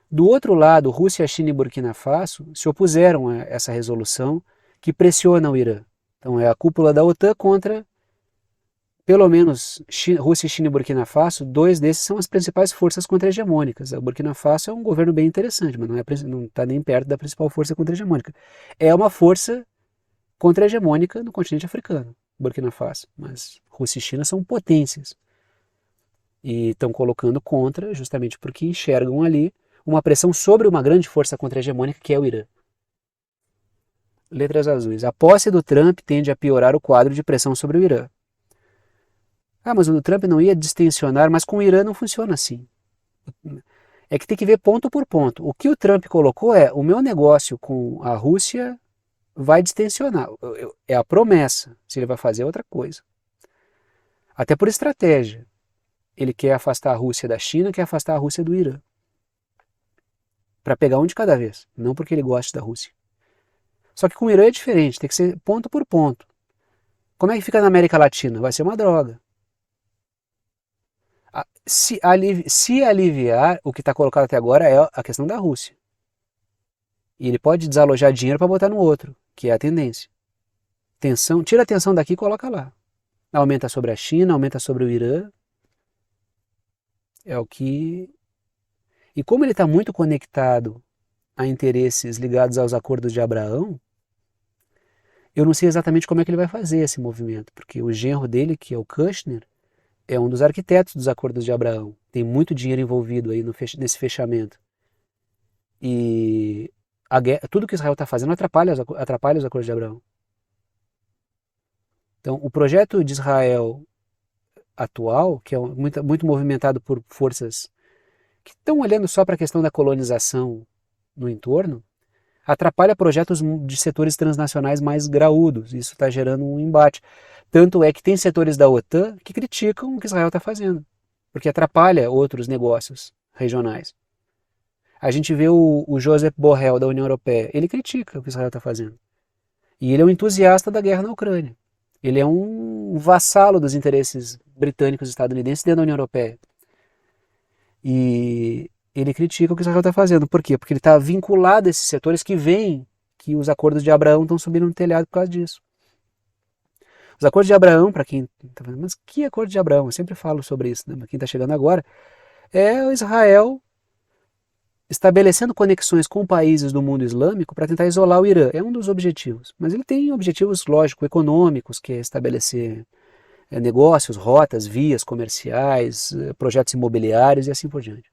Do outro lado, Rússia, China e Burkina Faso se opuseram a essa resolução que pressiona o Irã. Então é a cúpula da OTAN contra, pelo menos, Rússia, China e Burkina Faso. Dois desses são as principais forças contra-hegemônicas. A Burkina Faso é um governo bem interessante, mas não está nem perto da principal força contra-hegemônica. É uma força contra-hegemônica no continente africano, Burkina Faso. Mas Rússia e China são potências. E estão colocando contra justamente porque enxergam ali uma pressão sobre uma grande força contra-hegemônica que é o Irã. Letras azuis. A posse do Trump tende a piorar o quadro de pressão sobre o Irã. Ah, mas o Trump não ia distensionar, mas com o Irã não funciona assim. É que tem que ver ponto por ponto. O que o Trump colocou é: o meu negócio com a Rússia vai distensionar. É a promessa. Se ele vai fazer outra coisa. Até por estratégia. Ele quer afastar a Rússia da China, quer afastar a Rússia do Irã. Para pegar um de cada vez, não porque ele goste da Rússia. Só que com o Irã é diferente, tem que ser ponto por ponto. Como é que fica na América Latina? Vai ser uma droga. Se aliviar, o que está colocado até agora é a questão da Rússia. E ele pode desalojar dinheiro para botar no outro, que é a tendência. Tensão, tira a tensão daqui e coloca lá. Aumenta sobre a China, aumenta sobre o Irã. É o que... E como ele está muito conectado a interesses ligados aos acordos de Abraão, eu não sei exatamente como é que ele vai fazer esse movimento, porque o genro dele, que é o Kushner, é um dos arquitetos dos acordos de Abraão. Tem muito dinheiro envolvido aí nesse fechamento. E tudo que Israel está fazendo atrapalha os acordos de Abraão. Então, o projeto de Israel atual, que é muito movimentado por forças que estão olhando só para a questão da colonização no entorno, atrapalha projetos de setores transnacionais mais graúdos. Isso está gerando um embate. Tanto é que tem setores da OTAN que criticam o que Israel está fazendo, porque atrapalha outros negócios regionais. A gente vê o Josep Borrell, da União Europeia, ele critica o que Israel está fazendo. E ele é um entusiasta da guerra na Ucrânia. Ele é um vassalo dos interesses britânicos e estadunidenses dentro da União Europeia. E ele critica o que Israel está fazendo. Por quê? Porque ele está vinculado a esses setores que veem que os acordos de Abraão estão subindo no telhado por causa disso. Os acordos de Abraão, para quem está falando, mas que acordo de Abraão? Eu sempre falo sobre isso, né? Mas quem está chegando agora, é o Israel estabelecendo conexões com países do mundo islâmico para tentar isolar o Irã. É um dos objetivos. Mas ele tem objetivos, lógico, econômicos, que é estabelecer negócios, rotas, vias comerciais, projetos imobiliários e assim por diante.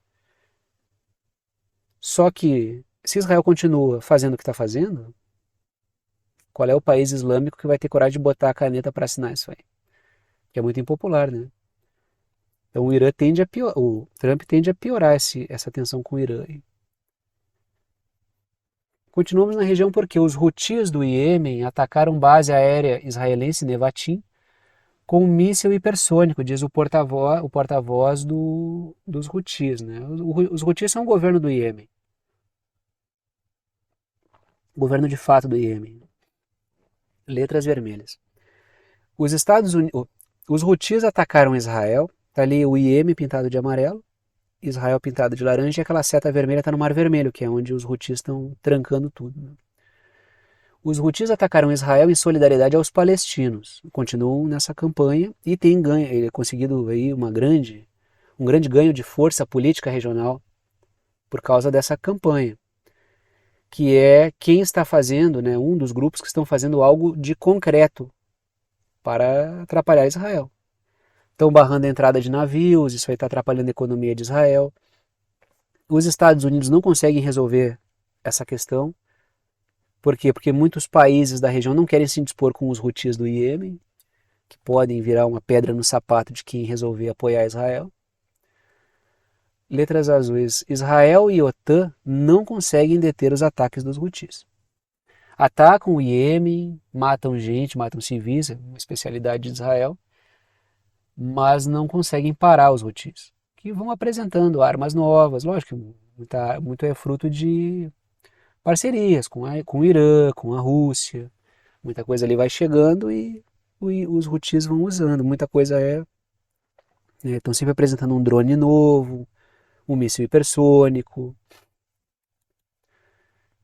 Só que, se Israel continua fazendo o que está fazendo, qual é o país islâmico que vai ter coragem de botar a caneta para assinar isso aí? Que é muito impopular, né? Então o Irã tende a o Trump tende a piorar essa tensão com o Irã. Continuamos na região porque os Houthis do Iêmen atacaram base aérea israelense Nevatim com um míssil hipersônico, diz o porta-voz dos Houthis. Né? Os Houthis são o governo do Iêmen. O governo de fato do Iêmen. Letras vermelhas. Os Houthis atacaram Israel, está ali o Iêmen pintado de amarelo, Israel pintado de laranja, e aquela seta vermelha está no Mar Vermelho, que é onde os Houthis estão trancando tudo. Né? Os Houthis atacaram Israel em solidariedade aos palestinos, continuam nessa campanha e têm conseguido aí um grande ganho de força política regional por causa dessa campanha, que é quem está fazendo, né, um dos grupos que estão fazendo algo de concreto para atrapalhar Israel. Estão barrando a entrada de navios, isso aí está atrapalhando a economia de Israel. Os Estados Unidos não conseguem resolver essa questão. Por quê? Porque muitos países da região não querem se dispor com os Houthis do Iêmen, que podem virar uma pedra no sapato de quem resolver apoiar Israel. Letras azuis. Israel e OTAN não conseguem deter os ataques dos Houthis. Atacam o Iêmen, matam gente, matam civis, é uma especialidade de Israel, mas não conseguem parar os Houthis, que vão apresentando armas novas. Lógico que muito é fruto de parcerias com o Irã, com a Rússia. Muita coisa ali vai chegando e os Houthis vão usando. Muita coisa estão sempre apresentando um drone novo, um míssil hipersônico.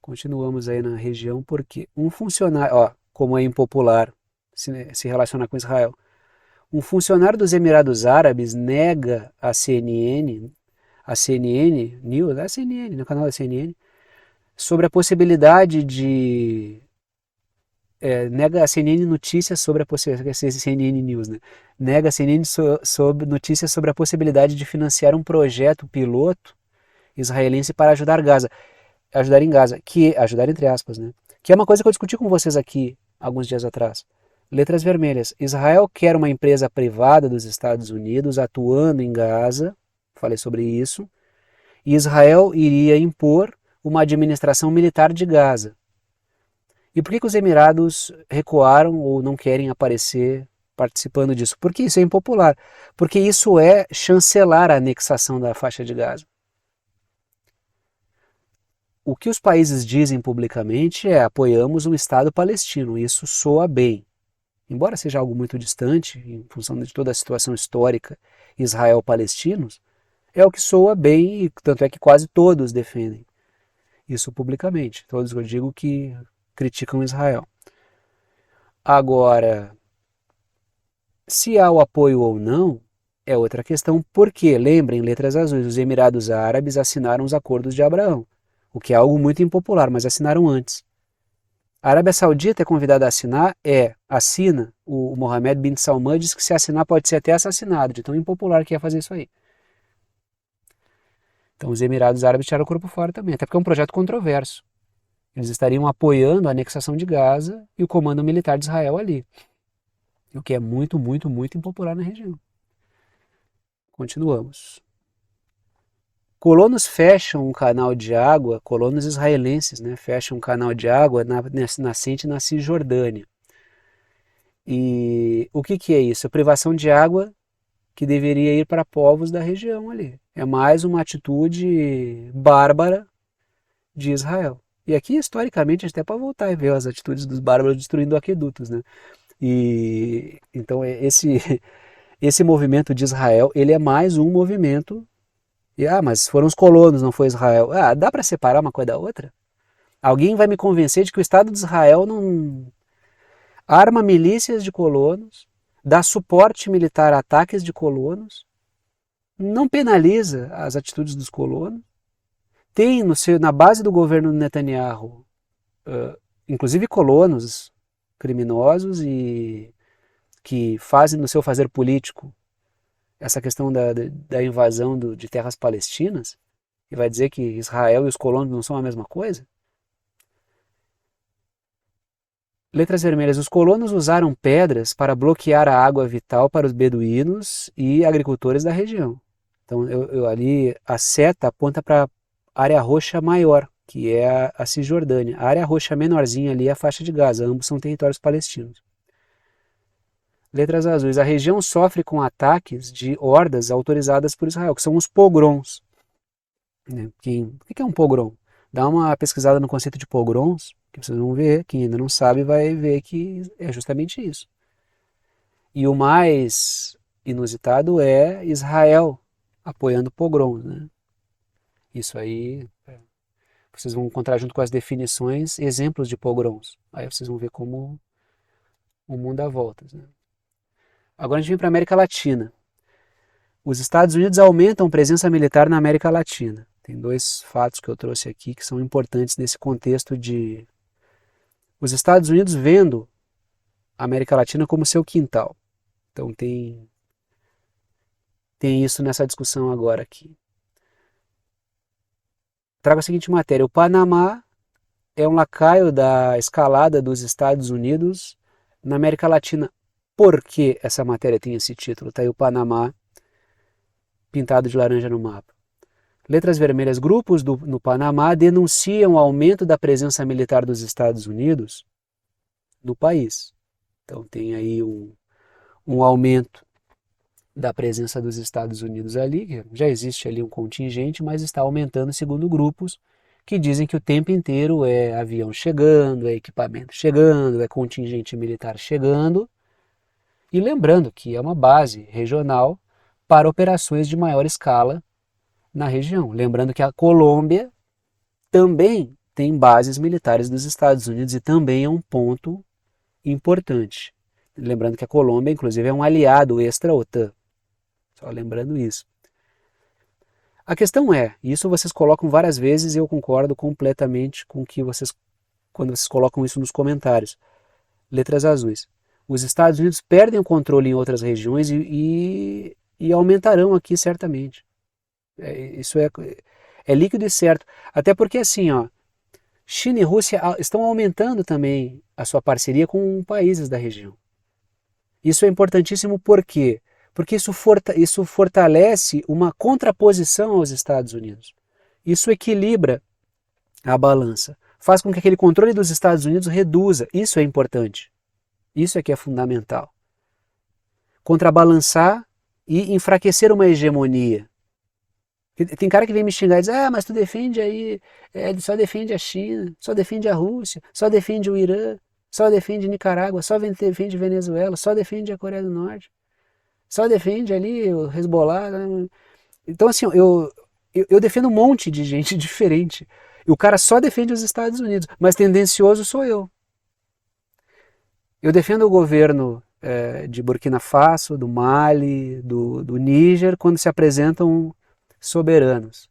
Continuamos aí na região porque um funcionário, como é impopular se relacionar com Israel, um funcionário dos Emirados Árabes nega a CNN News, a CNN, no canal da CNN, sobre a possibilidade de... nega a CNN notícias sobre a possibilidade... CNN News, né? Nega a CNN sobre notícias sobre a possibilidade de financiar um projeto piloto israelense para ajudar em Gaza, ajudar entre aspas, né? Que é uma coisa que eu discuti com vocês aqui alguns dias atrás. Letras vermelhas. Israel quer uma empresa privada dos Estados Unidos atuando em Gaza, falei sobre isso, e Israel iria impor uma administração militar de Gaza. E por que os Emirados recuaram ou não querem aparecer participando disso? Porque isso é impopular. Porque isso é chancelar a anexação da faixa de Gaza. O que os países dizem publicamente é apoiamos um Estado palestino. Isso soa bem. Embora seja algo muito distante, em função de toda a situação histórica Israel-palestinos, é o que soa bem, e tanto é que quase todos defendem isso publicamente. Todos que eu digo que criticam Israel. Agora, se há o apoio ou não, é outra questão, porque, lembrem, letras azuis, os Emirados Árabes assinaram os Acordos de Abraão, o que é algo muito impopular, mas assinaram antes. A Arábia Saudita é convidada a assinar, assina, o Mohammed bin Salman diz que se assinar pode ser até assassinado, de tão impopular que é fazer isso aí. Então os Emirados Árabes tiraram o corpo fora também, até porque é um projeto controverso. Eles estariam apoiando a anexação de Gaza e o comando militar de Israel ali, o que é muito, muito, muito impopular na região. Continuamos. Colonos fecham um canal de água, colonos israelenses, né, fecham um canal de água nascente na Cisjordânia. E o que é isso? A privação de água que deveria ir para povos da região ali. É mais uma atitude bárbara de Israel. E aqui, historicamente, a gente até pode voltar e ver as atitudes dos bárbaros destruindo aquedutos, né? E então esse movimento de Israel, ele é mais um movimento. Mas foram os colonos, não foi Israel. Dá para separar uma coisa da outra? Alguém vai me convencer de que o Estado de Israel não arma milícias de colonos, dá suporte militar a ataques de colonos, não penaliza as atitudes dos colonos, tem na base do governo Netanyahu, inclusive colonos criminosos e que fazem no seu fazer político essa questão da invasão de terras palestinas, e vai dizer que Israel e os colonos não são a mesma coisa? Letras vermelhas. Os colonos usaram pedras para bloquear a água vital para os beduínos e agricultores da região. Então ali a seta aponta para a área roxa maior, que é a Cisjordânia. A área roxa menorzinha ali é a faixa de Gaza, ambos são territórios palestinos. Letras azuis. A região sofre com ataques de hordas autorizadas por Israel, que são os pogroms. O que é um pogrom? Dá uma pesquisada no conceito de pogroms, que vocês vão ver, quem ainda não sabe vai ver que é justamente isso. E o mais inusitado é Israel apoiando pogroms, né? Isso aí, vocês vão encontrar junto com as definições exemplos de pogroms. Aí vocês vão ver como o mundo dá voltas, né? Agora a gente vem para a América Latina. Os Estados Unidos aumentam presença militar na América Latina. Tem dois fatos que eu trouxe aqui que são importantes nesse contexto de os Estados Unidos vendo a América Latina como seu quintal. Então tem isso nessa discussão agora aqui. Trago a seguinte matéria. O Panamá é um lacaio da escalada dos Estados Unidos na América Latina. Por que essa matéria tem esse título? Está aí o Panamá pintado de laranja no mapa. Letras vermelhas. Grupos no Panamá denunciam o aumento da presença militar dos Estados Unidos no país. Então tem aí um aumento da presença dos Estados Unidos ali. Já existe ali um contingente, mas está aumentando segundo grupos que dizem que o tempo inteiro é avião chegando, é equipamento chegando, é contingente militar chegando. E lembrando que é uma base regional para operações de maior escala na região. Lembrando que a Colômbia também tem bases militares dos Estados Unidos e também é um ponto importante. Lembrando que a Colômbia, inclusive, é um aliado extra-OTAN. Só lembrando isso. A questão é, isso vocês colocam várias vezes e eu concordo completamente com que quando vocês colocam isso nos comentários. Letras azuis. Os Estados Unidos perdem o controle em outras regiões e aumentarão aqui certamente. Isso é líquido e certo. Até porque assim, China e Rússia estão aumentando também a sua parceria com países da região. Isso é importantíssimo por quê? Porque isso fortalece uma contraposição aos Estados Unidos. Isso equilibra a balança. Faz com que aquele controle dos Estados Unidos reduza. Isso é importante. Isso é que é fundamental. Contrabalançar e enfraquecer uma hegemonia. Tem cara que vem me xingar e diz, mas tu defende aí, só defende a China, só defende a Rússia, só defende o Irã, só defende Nicarágua, só defende Venezuela, só defende a Coreia do Norte. só defende ali o Hezbollah. Então, assim, eu defendo um monte de gente diferente. E o cara só defende os Estados Unidos, mas tendencioso sou eu. Eu defendo o governo de Burkina Faso, do Mali, do Níger, quando se apresentam soberanos.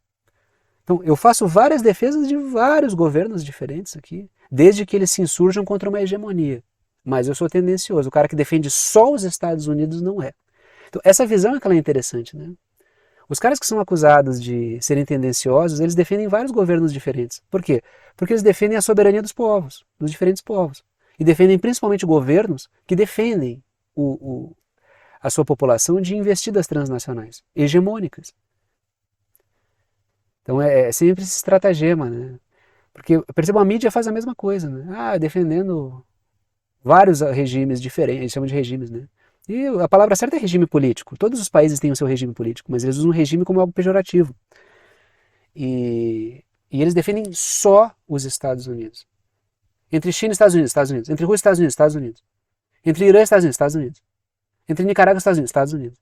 Então, eu faço várias defesas de vários governos diferentes aqui, desde que eles se insurjam contra uma hegemonia. Mas eu sou tendencioso. O cara que defende só os Estados Unidos não é. Então, essa visão é que ela é interessante, né? Os caras que são acusados de serem tendenciosos, eles defendem vários governos diferentes. Por quê? Porque eles defendem a soberania dos povos, dos diferentes povos. E defendem principalmente governos que defendem a sua população de investidas transnacionais, hegemônicas. Então é sempre esse estratagema, né? Porque, perceba, a mídia faz a mesma coisa, né? Defendendo vários regimes diferentes, eles chamam de regimes, né? E a palavra certa é regime político. Todos os países têm o seu regime político, mas eles usam regime como algo pejorativo. E eles defendem só os Estados Unidos. Entre China e Estados Unidos, Estados Unidos. Entre Rússia e Estados Unidos, Estados Unidos. Entre Irã e Estados Unidos, Estados Unidos. Entre Nicarágua e Estados Unidos, Estados Unidos.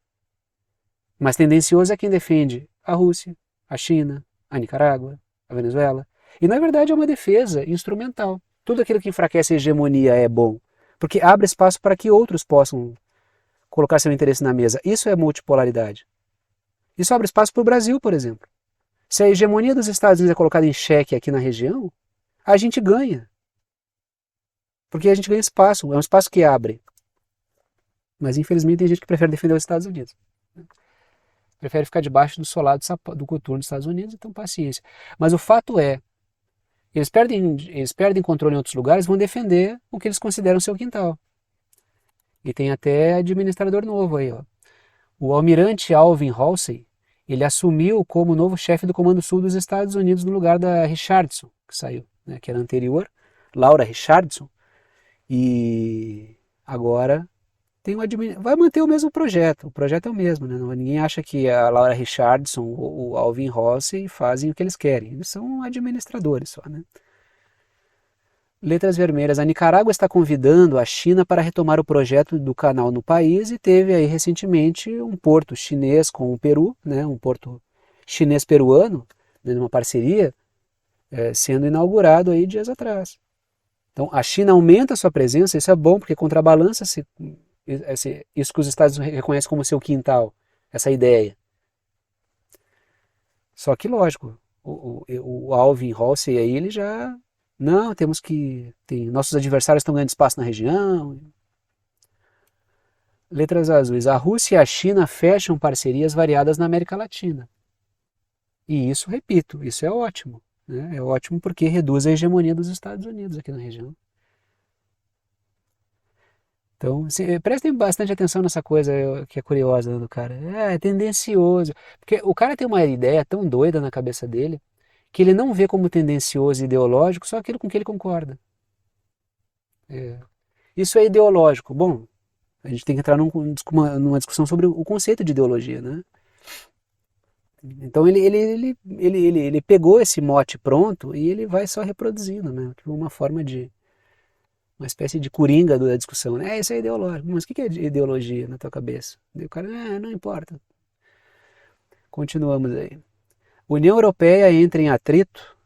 Mas tendencioso é quem defende a Rússia, a China, a Nicarágua, a Venezuela. E na verdade é uma defesa instrumental. Tudo aquilo que enfraquece a hegemonia é bom, porque abre espaço para que outros possam colocar seu interesse na mesa. Isso é multipolaridade. Isso abre espaço para o Brasil, por exemplo. Se a hegemonia dos Estados Unidos é colocada em xeque aqui na região, a gente ganha. Porque a gente ganha espaço, é um espaço que abre. Mas infelizmente tem gente que prefere defender os Estados Unidos. Prefere ficar debaixo do solado do coturno dos Estados Unidos, então paciência. Mas o fato é, eles perdem controle em outros lugares, vão defender o que eles consideram seu quintal. E tem até administrador novo aí, ó. O almirante Alvin Halsey, ele assumiu como novo chefe do Comando Sul dos Estados Unidos no lugar da Richardson, que saiu, né, que era anterior, Laura Richardson, e agora vai manter o mesmo projeto. O projeto é o mesmo, né? Ninguém acha que a Laura Richardson ou o Alvin Halsey fazem o que eles querem. Eles são administradores só, né? Letras vermelhas. A Nicarágua está convidando a China para retomar o projeto do canal no país e teve aí recentemente um porto chinês com o Peru, né? Um porto chinês-peruano, né? Uma parceria, sendo inaugurado aí dias atrás. Então a China aumenta a sua presença, isso é bom porque contrabalança isso que os Estados Unidos reconhecem como seu quintal, essa ideia. Só que, lógico, o Alvin Halsey aí, ele já... Não, nossos adversários estão ganhando espaço na região. Letras azuis. A Rússia e a China fecham parcerias variadas na América Latina. E isso, repito, isso é ótimo. Né? É ótimo porque reduz a hegemonia dos Estados Unidos aqui na região. Então, prestem bastante atenção nessa coisa que é curiosa do cara. É tendencioso. Porque o cara tem uma ideia tão doida na cabeça dele que ele não vê como tendencioso e ideológico só aquilo com que ele concorda. Isso é ideológico. Bom, a gente tem que entrar numa discussão sobre o conceito de ideologia, né? Então ele pegou esse mote pronto e ele vai só reproduzindo, né? Uma forma uma espécie de coringa da discussão, né? Isso é ideológico. Mas o que é ideologia na tua cabeça? E o cara, não importa. Continuamos aí. União Europeia entra em atrito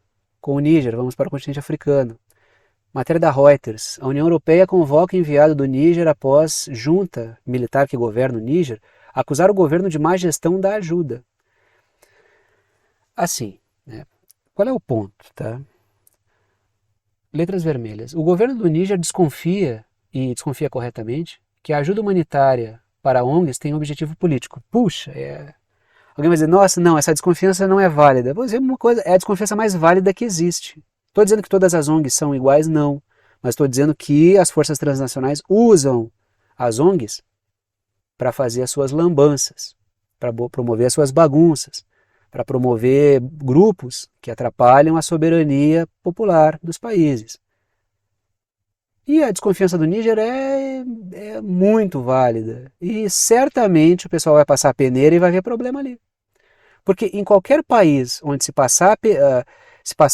com o Níger, vamos para o continente africano. Matéria da Reuters. A União Europeia convoca enviado do Níger após junta militar que governa o Níger acusar o governo de má gestão da ajuda. Assim, né? Qual é o ponto, tá? Letras vermelhas. O governo do Níger desconfia, e desconfia corretamente, que a ajuda humanitária para ONGs tem um objetivo político. Puxa, alguém vai dizer, nossa, não, essa desconfiança não é válida. Vou dizer uma coisa, é a desconfiança mais válida que existe. Estou dizendo que todas as ONGs são iguais? Não. Mas estou dizendo que as forças transnacionais usam as ONGs para fazer as suas lambanças, para promover as suas bagunças, para promover grupos que atrapalham a soberania popular dos países. E a desconfiança do Níger é muito válida. E certamente o pessoal vai passar a peneira e vai ver problema ali. Porque em qualquer país onde se passar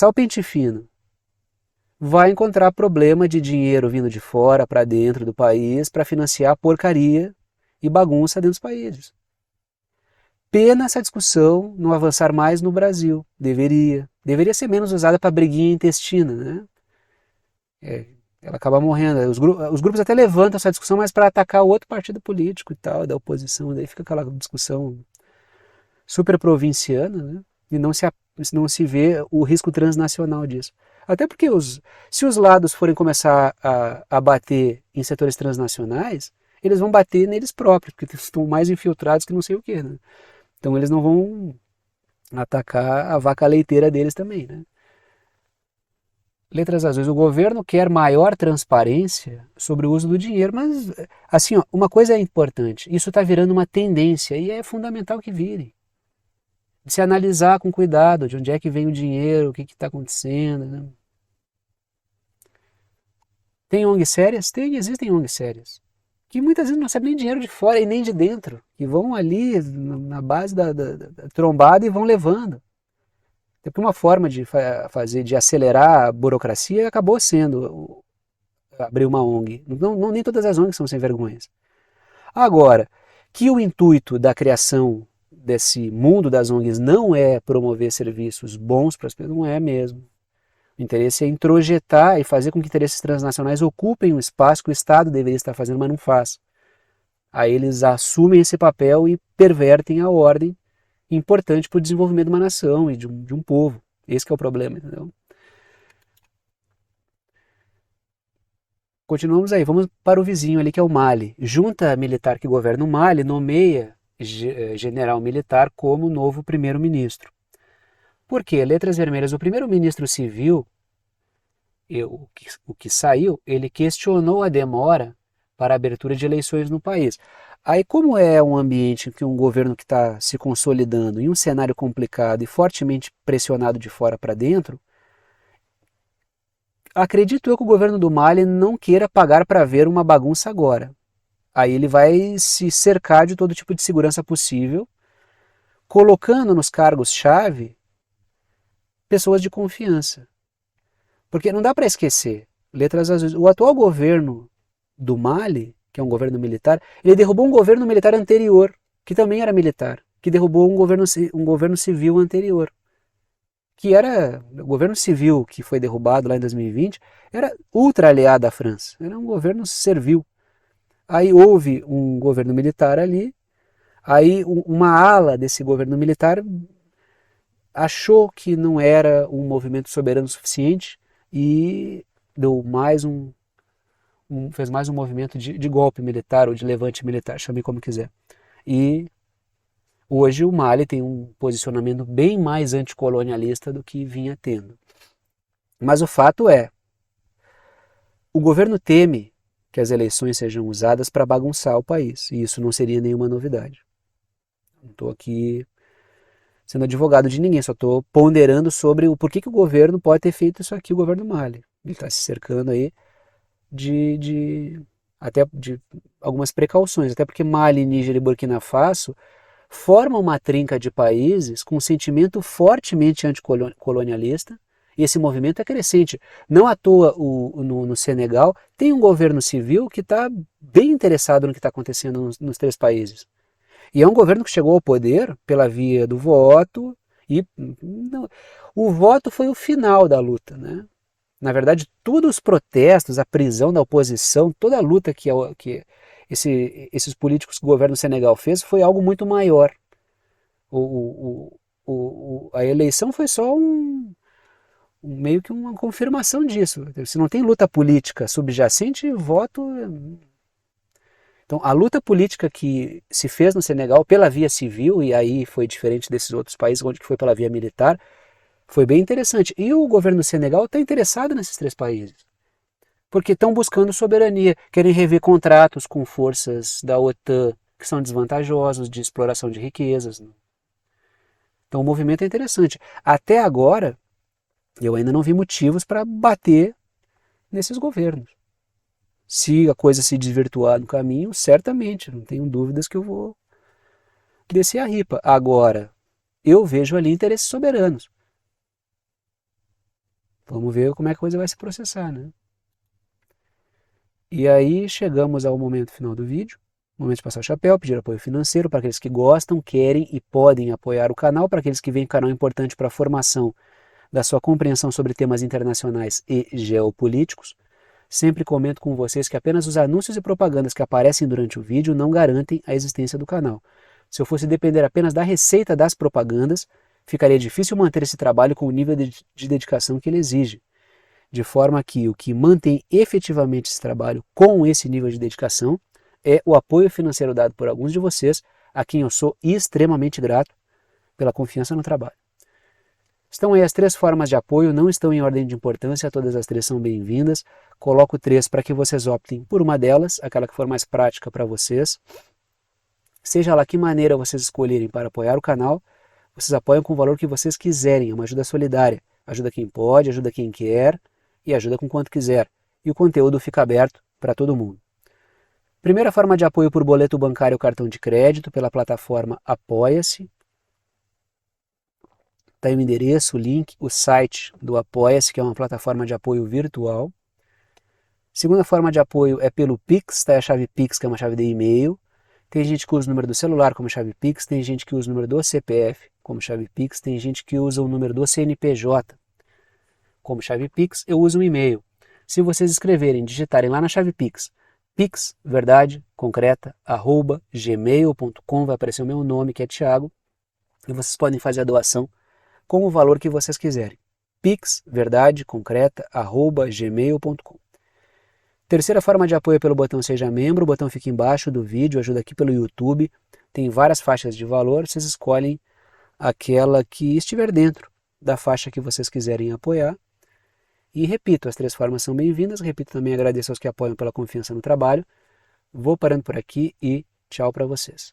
o pente fino, vai encontrar problema de dinheiro vindo de fora para dentro do país para financiar a porcaria e bagunça dentro dos países. Pena essa discussão não avançar mais no Brasil. Deveria ser menos usada para briguinha intestina, né? Ela acaba morrendo. Os grupos até levantam essa discussão, mas para atacar o outro partido político e tal, da oposição. Daí fica aquela discussão super provinciana, né? E não se vê o risco transnacional disso. Até porque se os lados forem começar a bater em setores transnacionais, eles vão bater neles próprios, porque estão mais infiltrados que não sei o quê, né? Então eles não vão atacar a vaca leiteira deles também, né? Letras azuis, o governo quer maior transparência sobre o uso do dinheiro, mas assim, ó, uma coisa é importante, isso está virando uma tendência e é fundamental que vire. De se analisar com cuidado de onde é que vem o dinheiro, o que está acontecendo. Né? Tem ONGs sérias? Tem, existem ONGs sérias. Que muitas vezes não recebem nem dinheiro de fora e nem de dentro. Que vão ali na base da trombada e vão levando. Porque uma forma de fazer, de acelerar a burocracia acabou sendo abrir uma ONG. Nem todas as ONGs são sem vergonhas. Agora, que o intuito da criação desse mundo das ONGs não é promover serviços bons para as pessoas, não é mesmo. O interesse é introjetar e fazer com que interesses transnacionais ocupem o espaço que o Estado deveria estar fazendo, mas não faz. Aí eles assumem esse papel e pervertem a ordem importante para o desenvolvimento de uma nação e de um povo. Esse que é o problema, entendeu? Continuamos aí, vamos para o vizinho ali que é o Mali. Junta militar que governa o Mali nomeia general militar como novo primeiro-ministro. Por quê? Letras vermelhas. O primeiro-ministro civil, o que saiu, ele questionou a demora para a abertura de eleições no país. Aí, como é um ambiente que um governo que está se consolidando em um cenário complicado e fortemente pressionado de fora para dentro, acredito eu que o governo do Mali não queira pagar para ver uma bagunça agora. Aí ele vai se cercar de todo tipo de segurança possível, colocando nos cargos-chave pessoas de confiança. Porque não dá para esquecer, letras azuis, o atual governo do Mali, que é um governo militar, ele derrubou um governo militar anterior, que também era militar, que derrubou um governo civil anterior. Que era, o governo civil que foi derrubado lá em 2020, era ultra aliado à França, era um governo servil. Aí houve um governo militar ali, aí uma ala desse governo militar achou que não era um movimento soberano suficiente e deu fez mais um movimento de golpe militar ou de levante militar, chame como quiser. E hoje o Mali tem um posicionamento bem mais anticolonialista do que vinha tendo. Mas o fato é, o governo teme que as eleições sejam usadas para bagunçar o país, e isso não seria nenhuma novidade. Não estou aqui sendo advogado de ninguém, só estou ponderando sobre o porquê que o governo pode ter feito isso aqui, o governo Mali. Ele está se cercando aí até de algumas precauções, até porque Mali, Níger e Burkina Faso formam uma trinca de países com um sentimento fortemente anticolonialista, e esse movimento é crescente. Não à toa no Senegal tem um governo civil que está bem interessado no que está acontecendo nos três países. E é um governo que chegou ao poder pela via do voto, e não, o voto foi o final da luta, né? Na verdade, todos os protestos, a prisão da oposição, toda a luta que esses políticos que o governo do Senegal fez foi algo muito maior. A eleição foi só meio que uma confirmação disso. Se não tem luta política subjacente, voto. Então, a luta política que se fez no Senegal pela via civil, e aí foi diferente desses outros países onde foi pela via militar, foi bem interessante. E o governo do Senegal está interessado nesses três países. Porque estão buscando soberania, querem rever contratos com forças da OTAN que são desvantajosos, de exploração de riquezas. Então o movimento é interessante. Até agora, eu ainda não vi motivos para bater nesses governos. Se a coisa se desvirtuar no caminho, certamente, não tenho dúvidas que eu vou descer a ripa. Agora, eu vejo ali interesses soberanos. Vamos ver como é que a coisa vai se processar, né? E aí chegamos ao momento final do vídeo, Momento de passar o chapéu, pedir apoio financeiro para aqueles que gostam, querem e podem apoiar o canal, para aqueles que veem o canal importante para a formação da sua compreensão sobre temas internacionais e geopolíticos. Sempre comento com vocês que apenas os anúncios e propagandas que aparecem durante o vídeo não garantem a existência do canal. Se eu fosse depender apenas da receita das propagandas, ficaria difícil manter esse trabalho com o nível de dedicação que ele exige. De forma que o que mantém efetivamente esse trabalho com esse nível de dedicação é o apoio financeiro dado por alguns de vocês, a quem eu sou extremamente grato pela confiança no trabalho. Estão aí as 3 formas de apoio, não estão em ordem de importância, todas as 3 são bem-vindas. Coloco 3 para que vocês optem por uma delas, aquela que for mais prática para vocês. Seja lá que maneira vocês escolherem para apoiar o canal, vocês apoiam com o valor que vocês quiserem, é uma ajuda solidária. Ajuda quem pode, ajuda quem quer e ajuda com quanto quiser. E o conteúdo fica aberto para todo mundo. Primeira forma de apoio por boleto bancário ou cartão de crédito pela plataforma Apoia-se. Está aí o endereço, o link, o site do Apoia-se, que é uma plataforma de apoio virtual. Segunda forma de apoio é pelo Pix, está aí a chave Pix, que é uma chave de e-mail. Tem gente que usa o número do celular como chave Pix, tem gente que usa o número do CPF como chave Pix, tem gente que usa o número do CNPJ como chave Pix, eu uso um e-mail. Se vocês escreverem, digitarem lá na chave Pix, pixverdade@gmail.com, vai aparecer o meu nome, que é Thiago, e vocês podem fazer a doação com o valor que vocês quiserem. pixverdade@gmail.com. Terceira forma de apoio é pelo botão Seja Membro, o botão fica embaixo do vídeo, ajuda aqui pelo YouTube, tem várias faixas de valor, vocês escolhem aquela que estiver dentro da faixa que vocês quiserem apoiar. E repito, as 3 formas são bem-vindas, repito também, agradeço aos que apoiam pela confiança no trabalho. Vou parando por aqui e tchau para vocês.